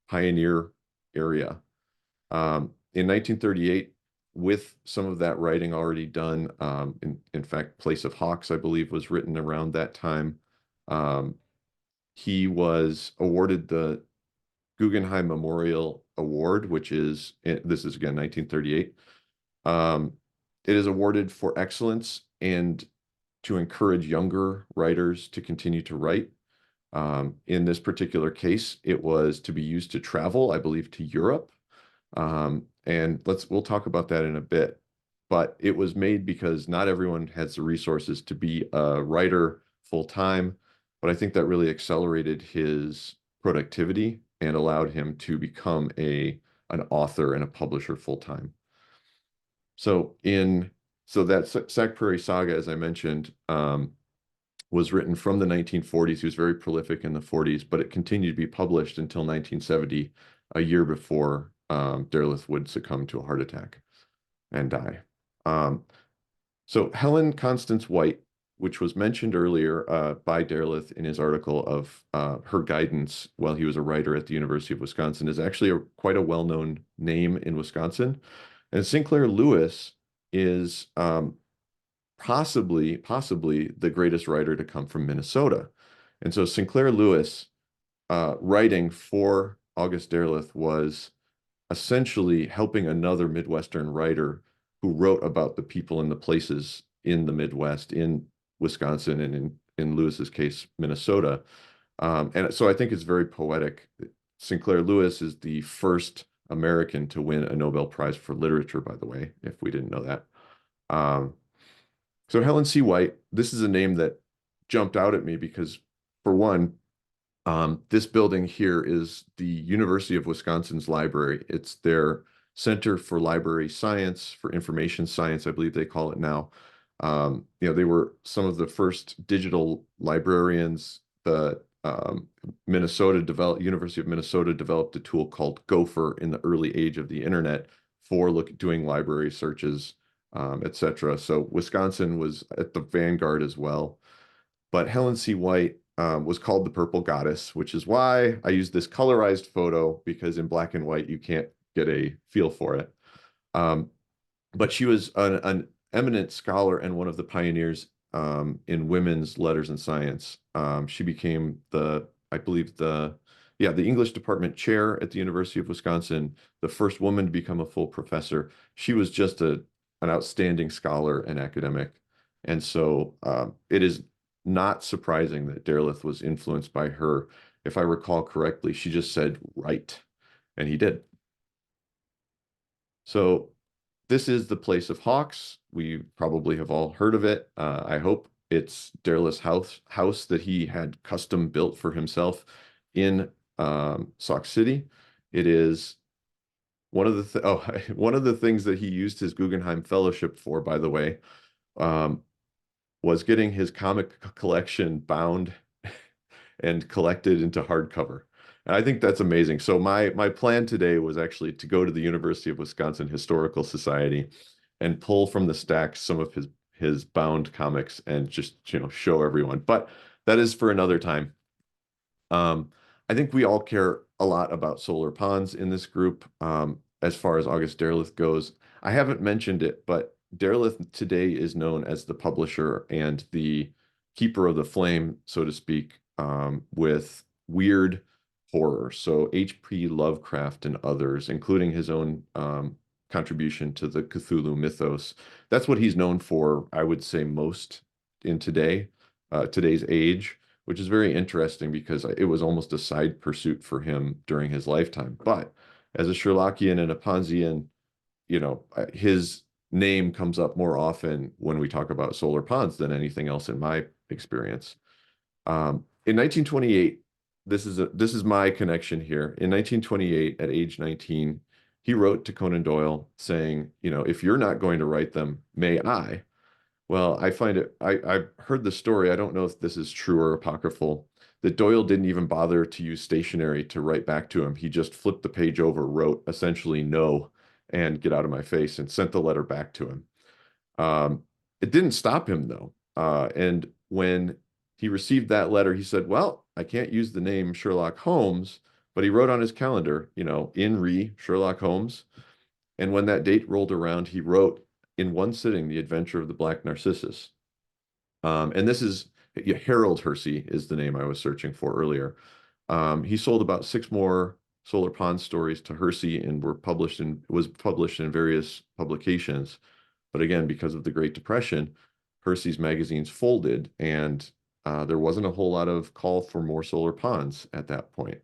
B: pioneer area. In 1938, with some of that writing already done, in fact, Place of Hawks, I believe, was written around that time. He was awarded the Guggenheim Memorial Award, which is, this is again 1938. It is awarded for excellence and to encourage younger writers to continue to write. In this particular case, it was to be used to travel, I believe, to Europe. And we'll talk about that in a bit. But it was made because not everyone has the resources to be a writer full time. But I think that really accelerated his productivity and allowed him to become an author and a publisher full time. So that Sac Prairie Saga, as I mentioned, was written from the 1940s. He was very prolific in the 40s, but it continued to be published until 1970, a year before Derleth would succumb to a heart attack and die. So Helen Constance White, which was mentioned earlier by Derleth in his article of her guidance while he was a writer at the University of Wisconsin, is actually quite a well-known name in Wisconsin. And Sinclair Lewis is possibly the greatest writer to come from Minnesota. And so Sinclair Lewis writing for August Derleth was essentially helping another Midwestern writer who wrote about the people and the places in the Midwest, in Wisconsin, and in Lewis's case, Minnesota. And so I think it's very poetic. Sinclair Lewis is the first American to win a Nobel Prize for Literature, by the way, if we didn't know that. So Helen C. White, this is a name that jumped out at me because, for one, this building here is the University of Wisconsin's library. It's their Center for Library Science, for Information Science, I believe they call it now. They were some of the first digital librarians. The University of Minnesota developed a tool called Gopher in the early age of the internet for doing library searches, etc. So Wisconsin was at the vanguard as well. But Helen C. White was called the Purple Goddess, which is why I use this colorized photo, because in black and white, you can't get a feel for it. But she was an eminent scholar and one of the pioneers in women's letters and science. She became the English department chair at the University of Wisconsin, the first woman to become a full professor. She was just an outstanding scholar and academic. And so it is not surprising that Derleth was influenced by her. If I recall correctly, she just said, "Write," and he did. So this is the Place of Hawks. We probably have all heard of it. I hope. It's Derleth's house that he had custom built for himself in Sauk City. It is one of the things that he used his Guggenheim Fellowship for, by the way, was getting his comic collection bound and collected into hardcover. And I think that's amazing. So my plan today was actually to go to the University of Wisconsin Historical Society and pull from the stacks some of his bound comics and just show everyone. But that is for another time. I think we all care a lot about solar ponds in this group. As far as August Derleth goes, I haven't mentioned it, but Derleth today is known as the publisher and the keeper of the flame, so to speak, with weird horror. So H.P. Lovecraft and others, including his own contribution to the Cthulhu mythos. That's what he's known for, I would say, most in today's age, which is very interesting because it was almost a side pursuit for him during his lifetime. But as a Sherlockian and a Ponzian, his name comes up more often when we talk about solar ponds than anything else in my experience. In 1928, this is my connection here. In 1928, at age 19, he wrote to Conan Doyle saying, if you're not going to write them, may I? Well, I find it, I've heard the story. I don't know if this is true or apocryphal, that Doyle didn't even bother to use stationery to write back to him. He just flipped the page over, wrote essentially no, and get out of my face, and sent the letter back to him. It didn't stop him though. And when he received that letter, he said, well, I can't use the name Sherlock Holmes, but he wrote on his calendar, in re Sherlock Holmes. And when that date rolled around, he wrote in one sitting, The Adventure of the Black Narcissus. And this is Harold Hersey is the name I was searching for earlier. He sold about 6 more solar pond stories to Hersey and was published in various publications. But again, because of the Great Depression, Hersey's magazines folded, and there wasn't a whole lot of call for more solar ponds at that point.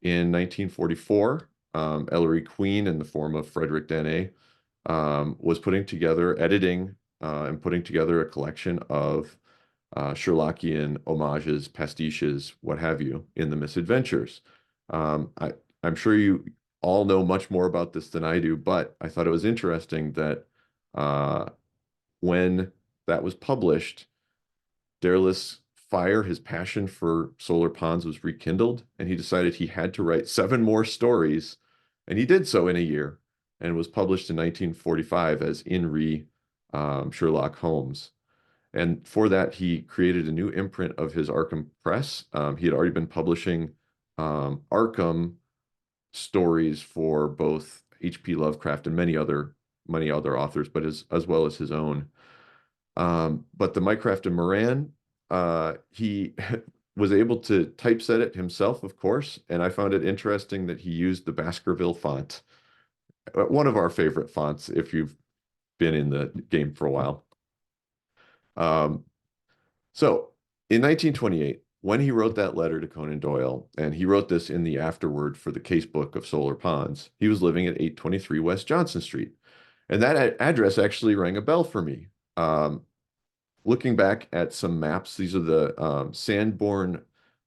B: In 1944, Ellery Queen, in the form of Frederick Dene, was putting together, editing, and putting together a collection of Sherlockian homages, pastiches, what have you, in the misadventures. I'm sure you all know much more about this than I do, but I thought it was interesting that when that was published, Derleth's fire, his passion for solar ponds, was rekindled, and he decided he had to write 7 more stories, and he did so in a year, and was published in 1945 as In Re Sherlock Holmes. And for that, he created a new imprint of his Arkham Press. He had already been publishing Arkham stories for both H.P. Lovecraft and many other authors, but as well as his own. But the Mycroft and Moran, he was able to typeset it himself, of course, and I found it interesting that he used the Baskerville font, one of our favorite fonts if you've been in the game for a while. So in 1928, when he wrote that letter to Conan Doyle, and he wrote this in the afterword for the casebook of Solar Ponds, he was living at 823 West Johnson Street. And that address actually rang a bell for me. Looking back at some maps, these are the Sanborn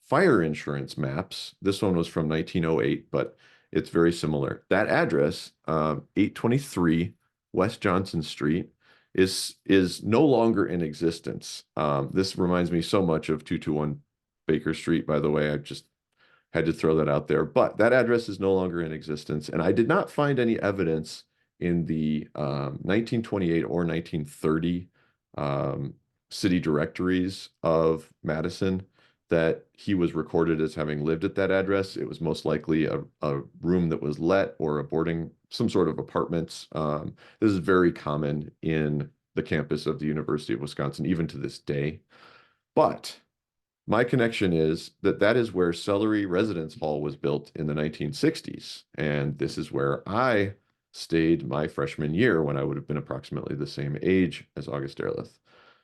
B: fire insurance maps. This one was from 1908, but it's very similar. That address, 823 West Johnson Street, is no longer in existence. This reminds me so much of 221 Baker Street, by the way. I just had to throw that out there. But that address is no longer in existence, and I did not find any evidence in the 1928 or 1930 city directories of Madison that he was recorded as having lived at that address. It was most likely a room that was let, or a boarding, some sort of apartments. This is very common in the campus of the University of Wisconsin, even to this day. But my connection is that is where Celery Residence Hall was built in the 1960s. And this is where I stayed my freshman year, when I would have been approximately the same age as August Derleth.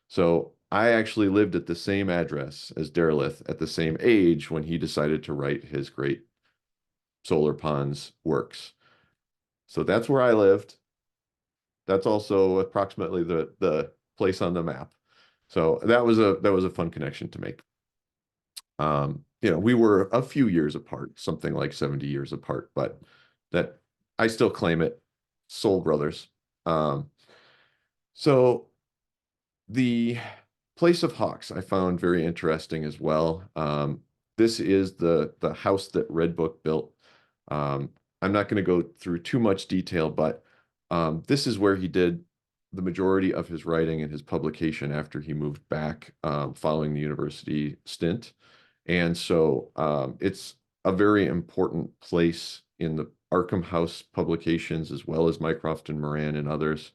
B: So I actually lived at the same address as Derleth at the same age when he decided to write his great Solar Ponds works. So that's where I lived. That's also approximately the place on the map. So that was a fun connection to make. We were a few years apart, something like 70 years apart, but that I still claim it, soul brothers. So the Place of Hawks I found very interesting as well. This is the house that Red Book built. I'm not going to go through too much detail, but this is where he did the majority of his writing and his publication after he moved back following the university stint. And so it's a very important place in the Arkham House publications, as well as Mycroft and Moran and others.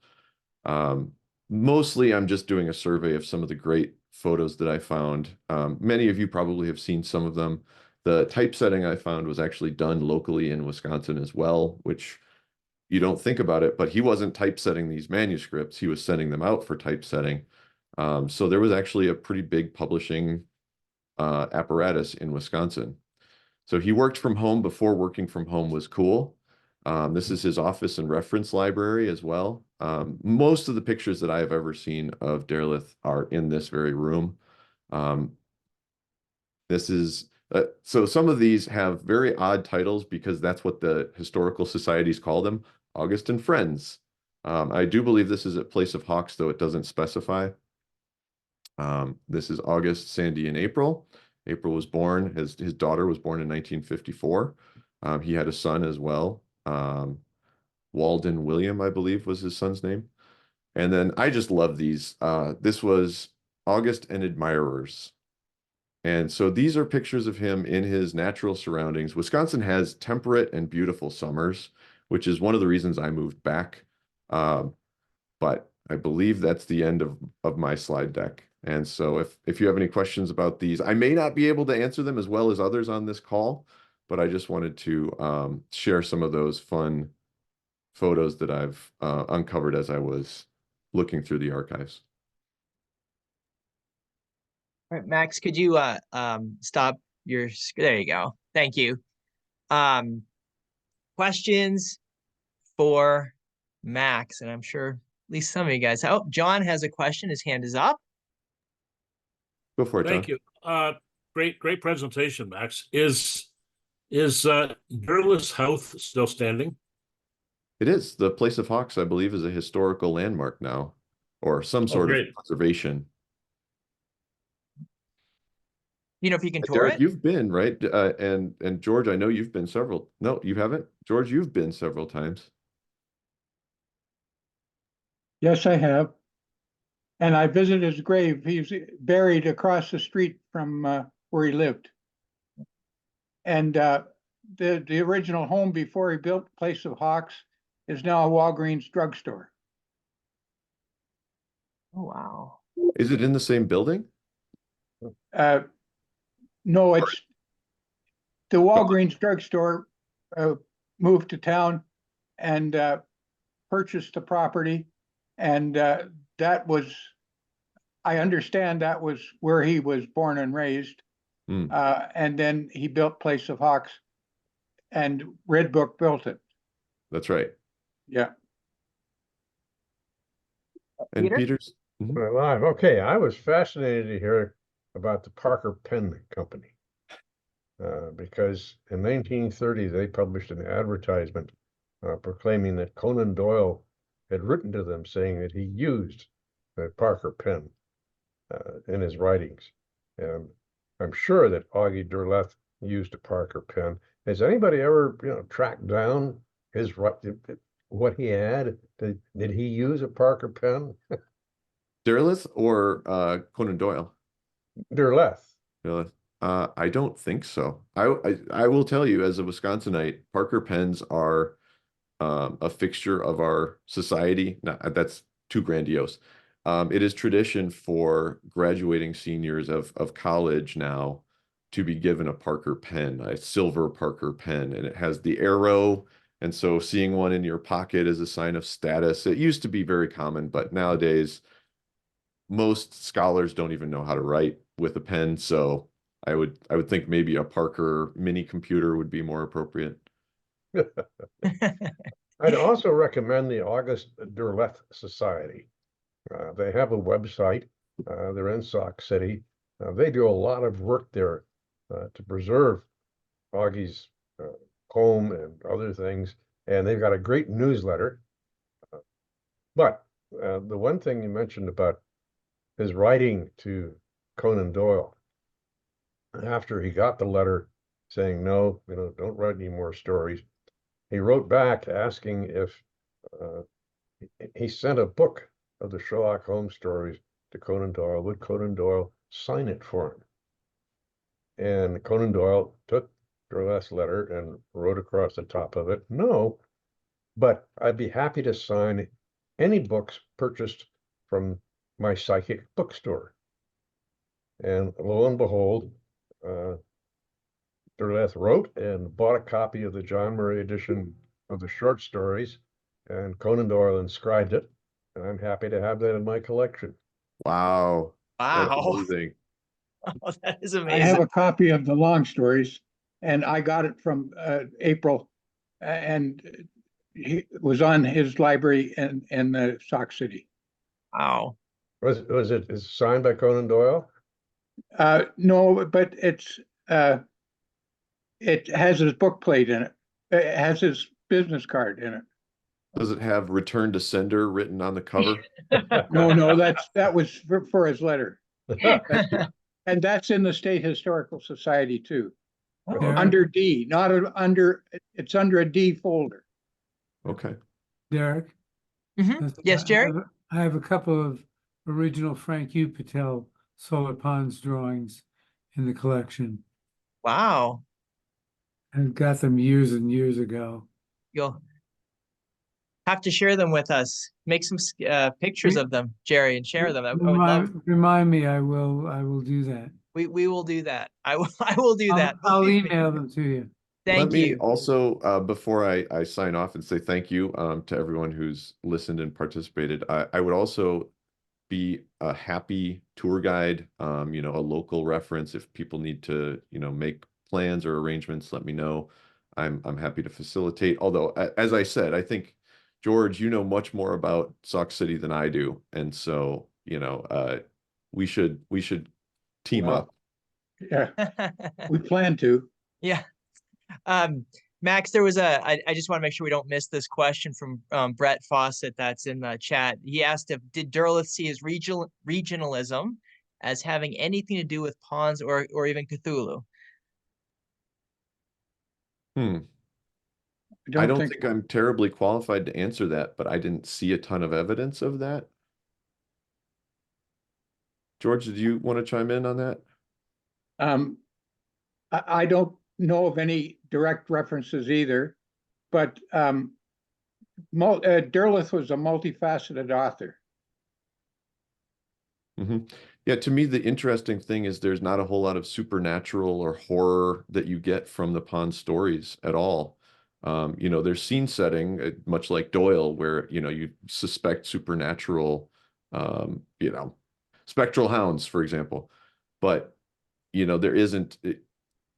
B: Mostly, I'm just doing a survey of some of the great photos that I found. Many of you probably have seen some of them. The typesetting I found was actually done locally in Wisconsin as well, which you don't think about it, but he wasn't typesetting these manuscripts. He was sending them out for typesetting. So there was actually a pretty big publishing apparatus in Wisconsin. So he worked from home before working from home was cool. This is his office and reference library as well. Most of the pictures that I have ever seen of Derleth are in this very room. This is so some of these have very odd titles because that's what the historical societies call them, August and Friends. I do believe this is at Place of Hawks, though it doesn't specify. This is August, Sandy, and April. April was born, his daughter was born in 1954. He had a son as well. Walden William, I believe, was his son's name. And then I just love these. This was August and Admirers. And so these are pictures of him in his natural surroundings. Wisconsin has temperate and beautiful summers, which is one of the reasons I moved back. But I believe that's the end of my slide deck. And so if you have any questions about these, I may not be able to answer them as well as others on this call, but I just wanted to share some of those fun photos that I've uncovered as I was looking through the archives.
A: All right, Max, could you stop your there you go. Thank you. Questions for Max, and I'm sure at least some of you guys. Oh, John has a question. His hand is up.
B: Go for it, John.
H: Thank you. Great presentation, Max. Is Derleth's house still standing?
B: It is. The Place of Hawks, I believe, is a historical landmark now, or some sort of
H: great.
B: conservation.
A: You know if you can tour
B: Derek,
A: it?
B: you've been, right? And George, I know you've been several. No, you haven't? George, you've been several times.
G: Yes, I have. And I visited his grave. He's buried across the street from where he lived. And the original home before he built Place of Hawks is now a Walgreens drugstore.
A: Oh, wow.
B: Is it in the same building?
G: No, it's the Walgreens drugstore moved to town and purchased the property. And that was, I understand that was where he was born and raised. And then he built Place of Hawks and Red Book built it.
B: That's right.
G: Yeah.
B: And
A: Peter?
B: Peter's?
C: We're live. Okay, I was fascinated to hear about the Parker Pen Company. Because in 1930, they published an advertisement proclaiming that Conan Doyle had written to them saying that he used the Parker pen in his writings. And I'm sure that Augie Derleth used a Parker pen. Has anybody ever, tracked down his what he had? Did he use a Parker pen?
B: Derleth or Conan Doyle?
C: Derleth.
B: Derleth. I don't think so. I will tell you, as a Wisconsinite, Parker pens are a fixture of our society. Not, that's too grandiose. It is tradition for graduating seniors of college now to be given a Parker pen, a silver Parker pen, and it has the arrow. And so seeing one in your pocket is a sign of status. It used to be very common, but nowadays most scholars don't even know how to write with a pen. So I would think maybe a Parker mini computer would be more appropriate.
C: I'd also recommend the August Derleth Society. They have a website. They're in Sauk City. They do a lot of work there to preserve Augie's home and other things. And they've got a great newsletter. But the one thing you mentioned about his writing to Conan Doyle, after he got the letter saying, no, don't write any more stories, he wrote back asking if he sent a book of the Sherlock Holmes stories to Conan Doyle. Would Conan Doyle sign it for him? And Conan Doyle took Derleth's letter and wrote across the top of it, no, but I'd be happy to sign any books purchased from my psychic bookstore. And lo and behold, Derleth wrote and bought a copy of the John Murray edition of the short stories, and Conan Doyle inscribed it, and I'm happy to have that in my collection.
B: Wow. That's
A: Wow.
B: amazing.
A: Oh, that is
G: I have
A: amazing.
G: a copy of the long stories and I got it from April and it was on his library in Sauk City.
A: Wow.
C: Was it signed by Conan Doyle?
G: No, but it has his book plate in it. It has his business card in it.
B: Does it have return to sender written on the cover?
G: No, that was for his letter. And that's in the State Historical Society too.
A: Oh,
G: Under D, not under, it's under a D folder.
B: Okay.
I: Derek?
A: Mhm. Yes, Jerry?
I: I have a couple of original Frank U. Patel Solar Ponds drawings in the collection.
A: Wow.
I: I got them years and years ago.
A: You'll have to share them with us. Make some pictures of them, Jerry, and share them. I would love.
I: Remind me, I will do that.
A: We will do that. I will do that.
I: I'll
A: Believe me.
I: email them to you.
A: Thank
B: Let me
A: you.
B: also, before I sign off and say thank you to everyone who's listened and participated, I would also be a happy tour guide, you know, a local reference. If people need to, you know, make plans or arrangements, let me know. I'm happy to facilitate. Although, as I said, I think, George, you know much more about Sauk City than I do. And so, you know, we should team
G: Well,
B: up.
G: Yeah, we plan to.
A: Yeah. Max, I just want to make sure we don't miss this question from Brett Fawcett that's in the chat. He asked did Derleth see his regionalism as having anything to do with pawns or even Cthulhu?
B: I don't think I'm terribly qualified to answer that, but I didn't see a ton of evidence of that. George, did you want to chime in on that?
G: I don't know of any direct references either, but Derleth was a multifaceted author.
B: Yeah, to me, the interesting thing is there's not a whole lot of supernatural or horror that you get from the Pawn stories at all. You know, there's scene setting, much like Doyle, where, you know, you suspect supernatural, you know, spectral hounds, for example. But, you know, there isn't,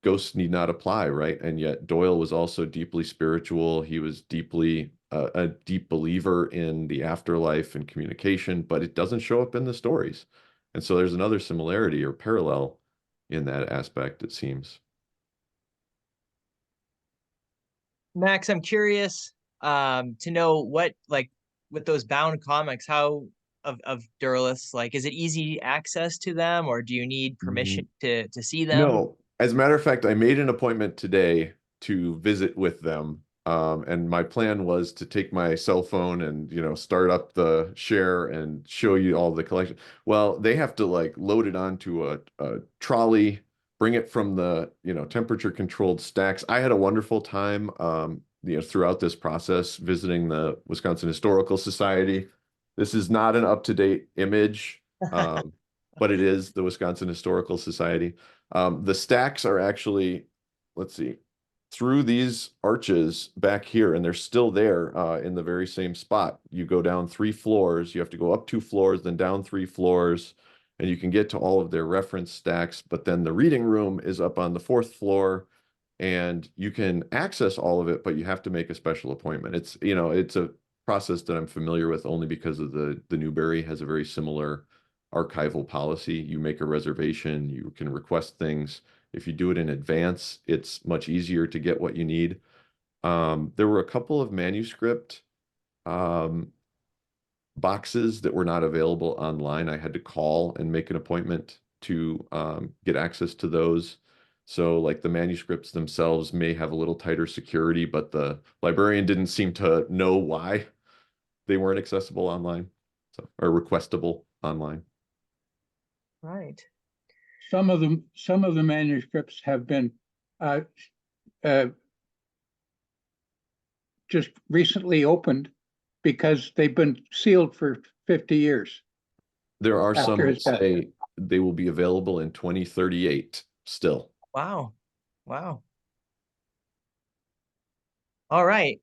B: ghosts need not apply, right? And yet Doyle was also deeply spiritual. He was deeply a deep believer in the afterlife and communication, but it doesn't show up in the stories. And so there's another similarity or parallel in that aspect, it seems.
A: Max, I'm curious to know what, like, with those bound comics, how of Derleth's, like, is it easy access to them, or do you need permission to see them?
B: No, as a matter of fact, I made an appointment today to visit with them. And my plan was to take my cell phone and, you know, start up the share and show you all the collection. Well, they have to like load it onto a trolley, bring it from the, you know, temperature controlled stacks. I had a wonderful time, you know, throughout this process visiting the Wisconsin Historical Society. This is not an up-to-date image, but it is the Wisconsin Historical Society. The stacks are actually, let's see, through these arches back here, and they're still there in the very same spot. You go down 3 floors, you have to go up 2 floors, then down 3 floors, and you can get to all of their reference stacks. But then the reading room is up on the 4th floor, and you can access all of it, but you have to make a special appointment. It's, you know, it's a process that I'm familiar with only because of the Newberry has a very similar archival policy. You make a reservation, you can request things. If you do it in advance, it's much easier to get what you need. There were a couple of manuscript boxes that were not available online. I had to call and make an appointment to get access to those. So like the manuscripts themselves may have a little tighter security, but the librarian didn't seem to know why they weren't accessible online, so, or requestable online.
A: Right.
G: Some of the manuscripts have been just recently opened because they've been sealed for 50 years.
B: There are some
G: After
B: that
G: his death.
B: say they will be available in 2038 still.
A: Wow. Wow. All right.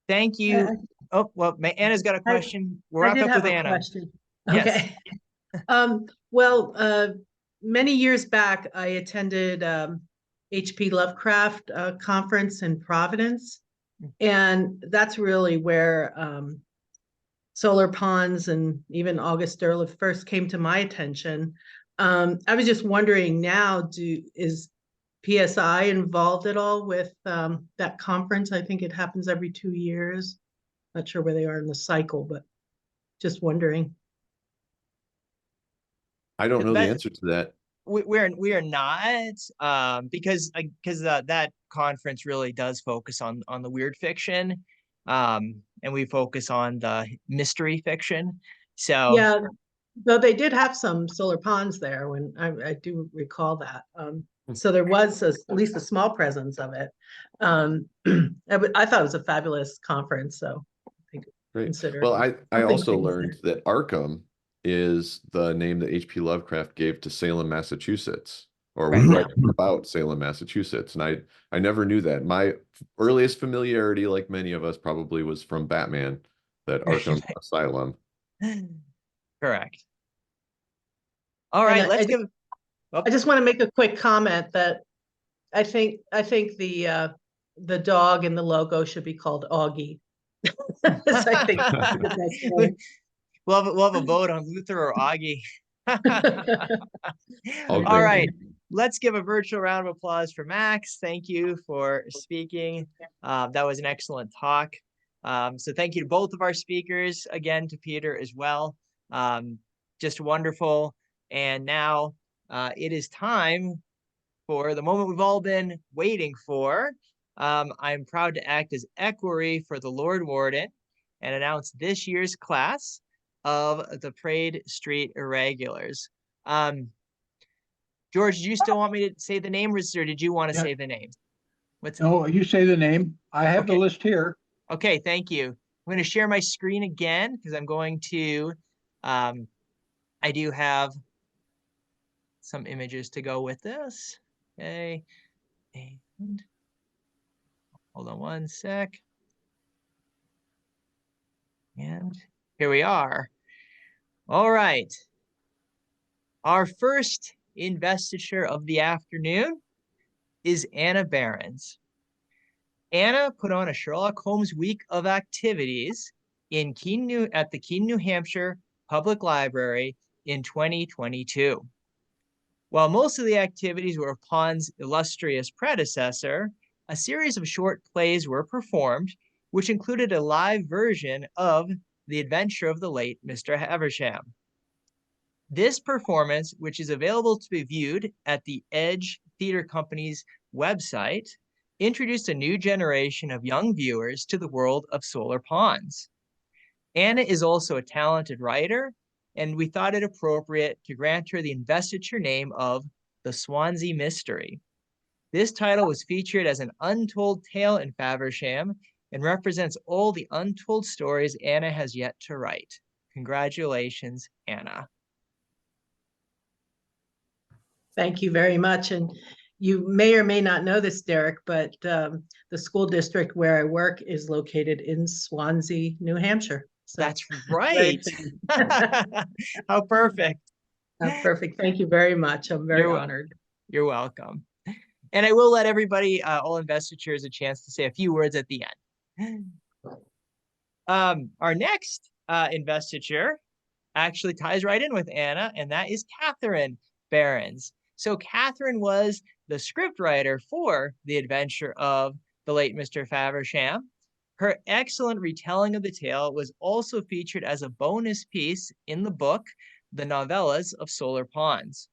A: Thank you. Oh, well, Anna's got a question. We'll wrap up with Anna.
J: Question.
A: Yes.
J: Okay. Well, many years back, I attended H.P. Lovecraft conference in Providence, and that's really where solar ponds and even August Derleth first came to my attention. I was just wondering now, is PSI involved at all with that conference? I think it happens every 2 years. Not sure where they are in the cycle, but just wondering.
B: I don't know the answer to that.
A: We are not because that conference really does focus on the weird fiction, and we focus on the mystery fiction. So
J: yeah, though they did have some solar ponds there when I do recall that. So there was at least a small presence of it. I thought it was a fabulous conference. So I think consider.
B: Well, I also learned that Arkham is the name that H.P. Lovecraft gave to Salem, Massachusetts, or was writing about Salem, Massachusetts. And I never knew that. My earliest familiarity, like many of us probably, was from Batman, that Arkham Asylum.
A: Correct. All right,
J: And
A: let's
J: I
A: give.
J: I just want to make a quick comment that I think the dog in the logo should be called Augie. I think that's the best way.
A: We'll have a vote on Luther or Augie.
B: All
A: All
B: great.
A: right, let's give a virtual round of applause for Max. Thank you for speaking. That was an excellent talk. So thank you to both of our speakers, again to Peter as well. Just wonderful. And now it is time for the moment we've all been waiting for. I'm proud to act as equerry for the Lord Warden and announce this year's class of the Praed Street Irregulars. George, do you still want me to say the name, or did you want to say the name?
G: No, you say the name. I have the list here.
A: Okay, thank you. I'm going to share my screen again because I'm going to, I do have some images to go with this. Okay, and hold on one sec. And here we are. All right. Our first investiture of the afternoon is Anna Behrens. Anna put on a Sherlock Holmes week of activities in at the Keene, New Hampshire Public Library in 2022. While most of the activities were Pon's illustrious predecessor, a series of short plays were performed, which included a live version of The Adventure of the Late Mr. Havisham. This performance, which is available to be viewed at the Edge Theater Company's website, introduced a new generation of young viewers to the world of solar ponds. Anna is also a talented writer, and we thought it appropriate to grant her the investiture name of The Swansea Mystery. This title was featured as an untold tale in Faversham and represents all the untold stories Anna has yet to write. Congratulations, Anna.
J: Thank you very much. And you may or may not know this, Derek, but the school district where I work is located in Swansea, New Hampshire. So
A: that's right. How perfect.
J: Perfect. Thank you very much. I'm very honored.
A: You're welcome. And I will let everybody, all investitures, a chance to say a few words at the end. Our next investiture actually ties right in with Anna, and that is Catherine Behrens. So Catherine was the scriptwriter for The Adventure of the Late Mr. Faversham. Her excellent retelling of the tale was also featured as a bonus piece in the book, The Novellas of Solar Ponds.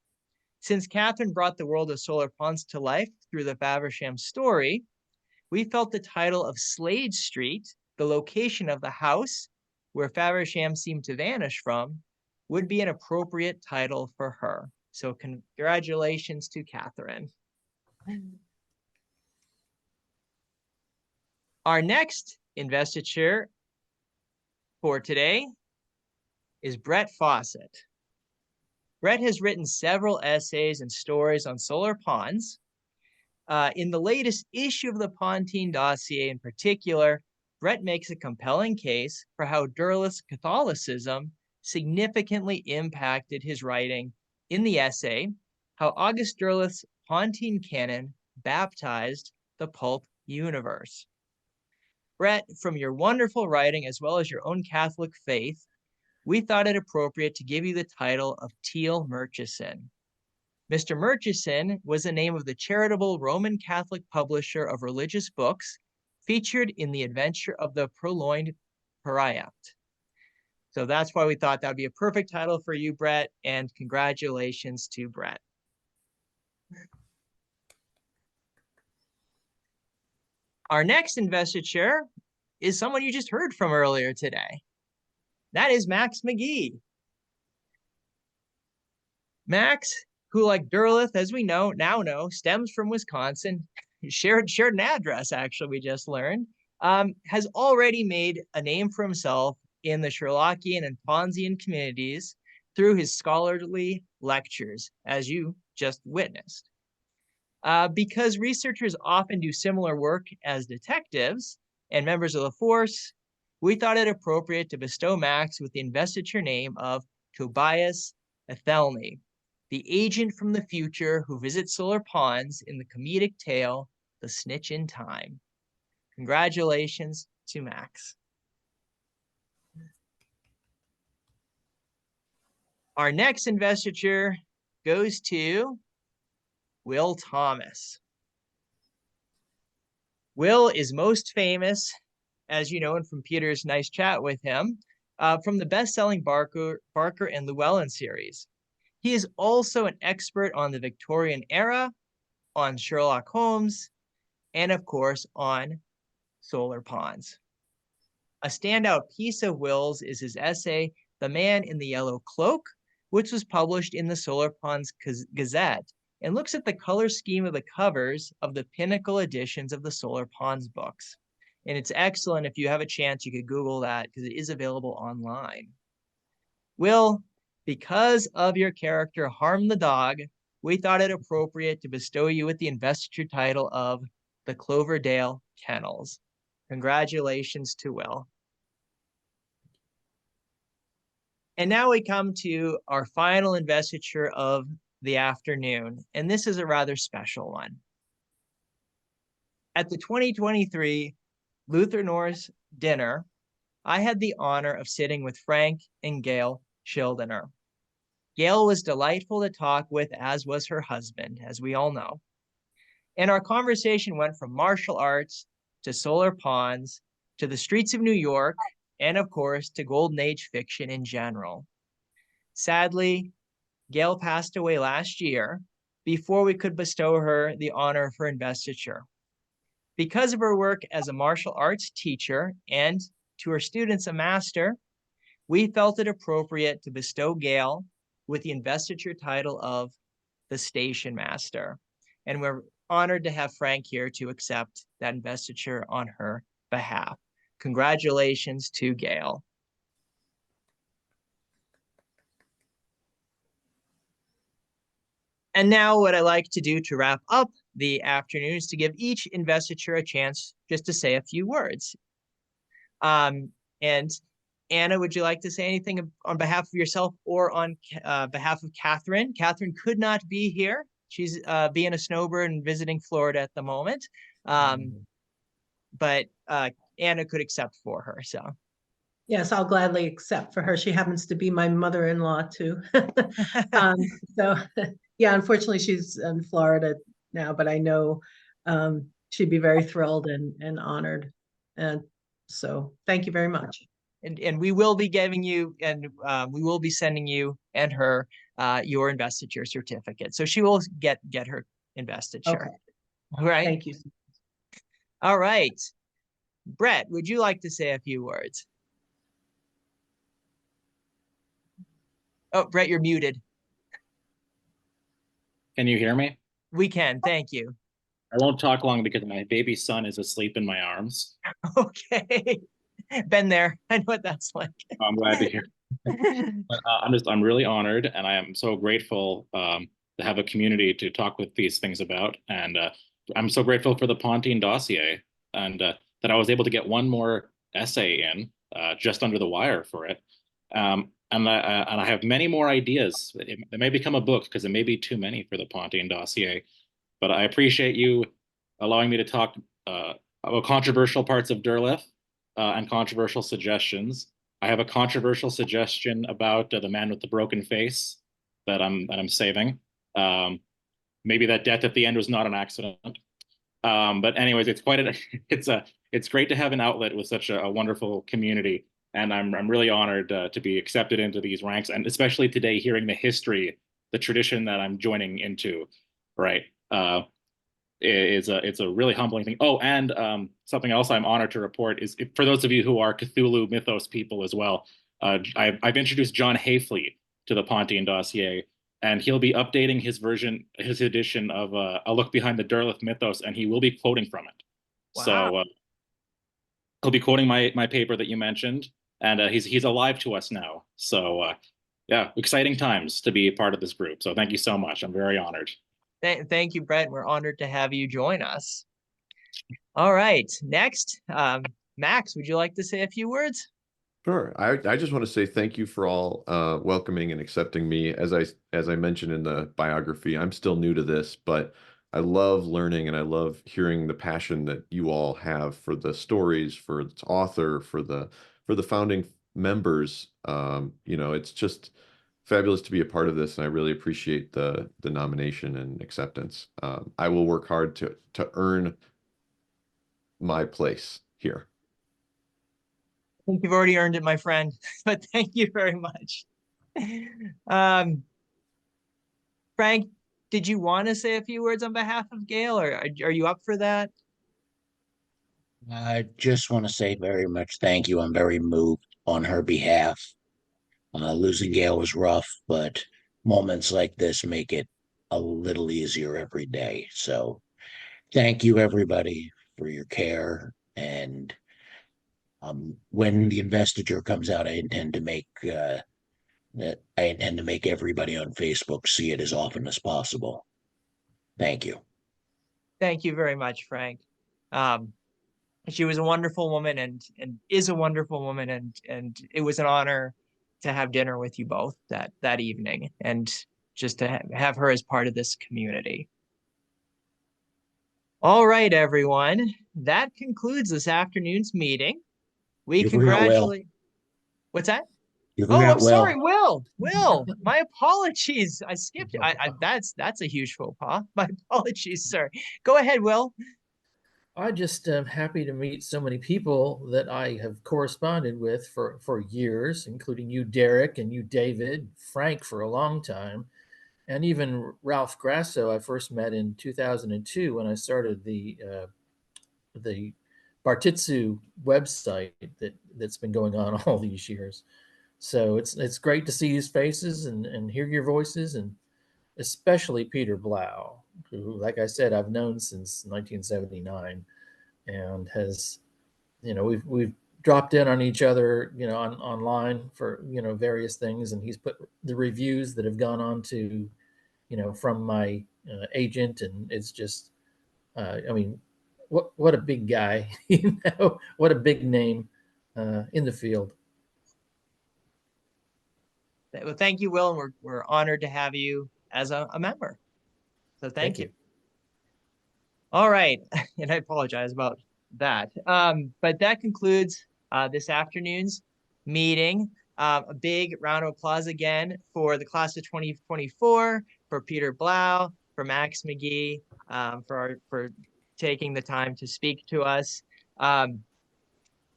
A: Since Catherine brought the world of solar ponds to life through the Faversham story, we felt the title of Slade Street, the location of the house where Faversham seemed to vanish from, would be an appropriate title for her. So congratulations to Catherine. Our next investiture for today is Brett Fawcett. Brett has written several essays and stories on solar ponds. In the latest issue of the Pontine dossier in particular, Brett makes a compelling case for how Derleth's Catholicism significantly impacted his writing in the essay, How August Derleth's Pontine Canon Baptized the Pulp Universe. Brett, from your wonderful writing as well as your own Catholic faith, we thought it appropriate to give you the title of Teal Murchison. Mr. Murchison was the name of the charitable Roman Catholic publisher of religious books featured in The Adventure of the Purloined Praed. So that's why we thought that would be a perfect title for you, Brett, and congratulations to Brett. Our next investiture is someone you just heard from earlier today. That is Max MaGee. Max, who, like Derleth, as we now know, stems from Wisconsin, shared an address, actually, we just learned, has already made a name for himself in the Sherlockian and Ponzian communities through his scholarly lectures, as you just witnessed. Because researchers often do similar work as detectives and members of the force, we thought it appropriate to bestow Max with the investiture name of Tobias Ethelny. the agent from the future who visits solar ponds in the comedic tale, The Snitch in Time. Congratulations to Max. Our next investiture goes to Will Thomas. Will is most famous, as you know, and from Peter's nice chat with him, from the best-selling Barker and Llewellyn series. He is also an expert on the Victorian era, on Sherlock Holmes, and of course on solar ponds. A standout piece of Will's is his essay, The Man in the Yellow Cloak, which was published in the Solar Ponds Gazette, and looks at the color scheme of the covers of the pinnacle editions of the Solar Ponds books. And it's excellent. If you have a chance, you could Google that because it is available online. Will, because of your character Harm the Dog, we thought it appropriate to bestow you with the investiture title of the Cloverdale Kennels. Congratulations to Will. And now we come to our final investiture of the afternoon, and this is a rather special one. At the 2023 Luther Norris dinner, I had the honor of sitting with Frank and Gail Schildener. Gail was delightful to talk with, as was her husband, as we all know. And our conversation went from martial arts to solar ponds to the streets of New York, and of course, to Golden Age fiction in general. Sadly, Gail passed away last year before we could bestow her the honor of her investiture. Because of her work as a martial arts teacher and to her students a master, we felt it appropriate to bestow Gail with the investiture title of the Station Master. And we're honored to have Frank here to accept that investiture on her behalf. Congratulations to Gail. And now what I like to do to wrap up the afternoon is to give each investiture a chance just to say a few words. And Anna, would you like to say anything on behalf of yourself or on behalf of Catherine? Catherine could not be here. She's being a snowbird and visiting Florida at the moment. But Anna could accept for her, so.
J: Yes, I'll gladly accept for her. She happens to be my mother-in-law too. So yeah, unfortunately she's in Florida now, but I know she'd be very thrilled and honored. And so thank you very much.
A: And we will be giving you, and we will be sending you and her your investiture certificate. So she will get her investiture.
J: Okay.
A: All right.
J: Thank you.
A: All right. Brett, would you like to say a few words? Oh, Brett, you're muted.
K: Can you hear me?
A: We can, thank you.
K: I won't talk long because my baby son is asleep in my arms.
A: Okay. Been there. I know what that's like.
K: I'm glad to hear. But, I'm really honored, and I am so grateful to have a community to talk with these things about. And I'm so grateful for the Pontine dossier, and that I was able to get one more essay in just under the wire for it. And I have many more ideas. It may become a book because it may be too many for the Pontine dossier. But I appreciate you allowing me to talk about controversial parts of Derleth and controversial suggestions. I have a controversial suggestion about the man with the broken face that I'm saving. Maybe that death at the end was not an accident. But anyways, it's great to have an outlet with such a wonderful community. And I'm really honored to be accepted into these ranks, and especially today, hearing the history, the tradition that I'm joining into, right? It's a really humbling thing. Oh, and something else I'm honored to report is, for those of you who are Cthulhu mythos people as well, I've introduced John Hafley to the Pontine dossier, and he'll be updating his edition of A Look Behind the Derleth Mythos, and he will be quoting from it. Wow. So he'll be quoting my paper that you mentioned. And he's alive to us now. So yeah, exciting times to be a part of this group. So thank you so much. I'm very honored.
A: Thank you, Brett. We're honored to have you join us. All right, next, Max, would you like to say a few words?
B: Sure. I just want to say thank you for all welcoming and accepting me. As I mentioned in the biography, I'm still new to this, but I love learning and I love hearing the passion that you all have for the stories, for its author, for the founding members. It's just fabulous to be a part of this, and I really appreciate the nomination and acceptance. I will work hard to earn my place here.
A: I think you've already earned it, my friend, but thank you very much. Frank, did you want to say a few words on behalf of Gail, or are you up for that?
L: I just want to say very much thank you. I'm very moved on her behalf. Losing Gail was rough, but moments like this make it a little easier every day. So thank you, everybody, for your care. And when the investiture comes out, I intend to make everybody on Facebook see it as often as possible. Thank you.
A: Thank you very much, Frank. She was a wonderful woman and is a wonderful woman, and it was an honor to have dinner with you both that evening, and just to have her as part of this community. All right, everyone. That concludes this afternoon's meeting. We congratulate. What's that?
L: You
A: Oh, I'm
L: forgot
A: sorry,
L: Will.
A: Will, my apologies. I skipped you. That's a huge faux pas. My apologies, sir. Go ahead, Will.
E: I just am happy to meet so many people that I have corresponded with for years, including you, Derrick, and you, David, Frank, for a long time, and even Ralph Grasso. I first met in 2002 when I started the Bartitsu website that's been going on all these years. So it's great to see these faces and hear your voices, and especially Peter Blau, who, like I said, I've known since 1979, and has, we've dropped in on each other, online for, various things, and he's put the reviews that have gone on to, from my agent, and it's just, what a big guy, what a big name in the field.
A: Well, thank you, Will, and we're honored to have you as a member. So thank you. All right, and I apologize about that. But that concludes this afternoon's meeting. A big round of applause again for the class of 2024, for Peter Blau, for Max MaGee, for taking the time to speak to us.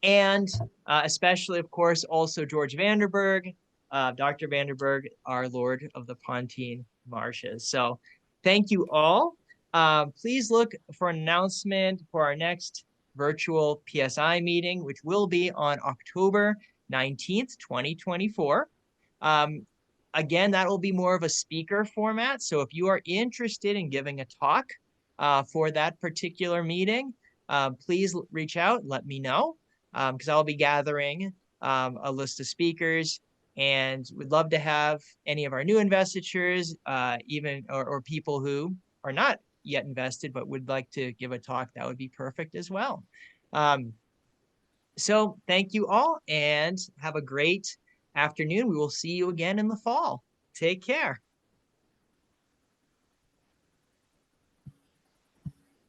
A: And especially, of course, also George Vanderberg, Dr. Vanderberg, our Lord of the Pontine Marshes. So thank you all. Please look for an announcement for our next virtual PSI meeting, which will be on October 19th, 2024. Again, that will be more of a speaker format. So if you are interested in giving a talk for that particular meeting, please reach out, let me know, because I'll be gathering a list of speakers, and we'd love to have any of our new investitures, or people who are not yet invested but would like to give a talk. That would be perfect as well. So thank you all, and have a great afternoon. We will see you again in the fall. Take care.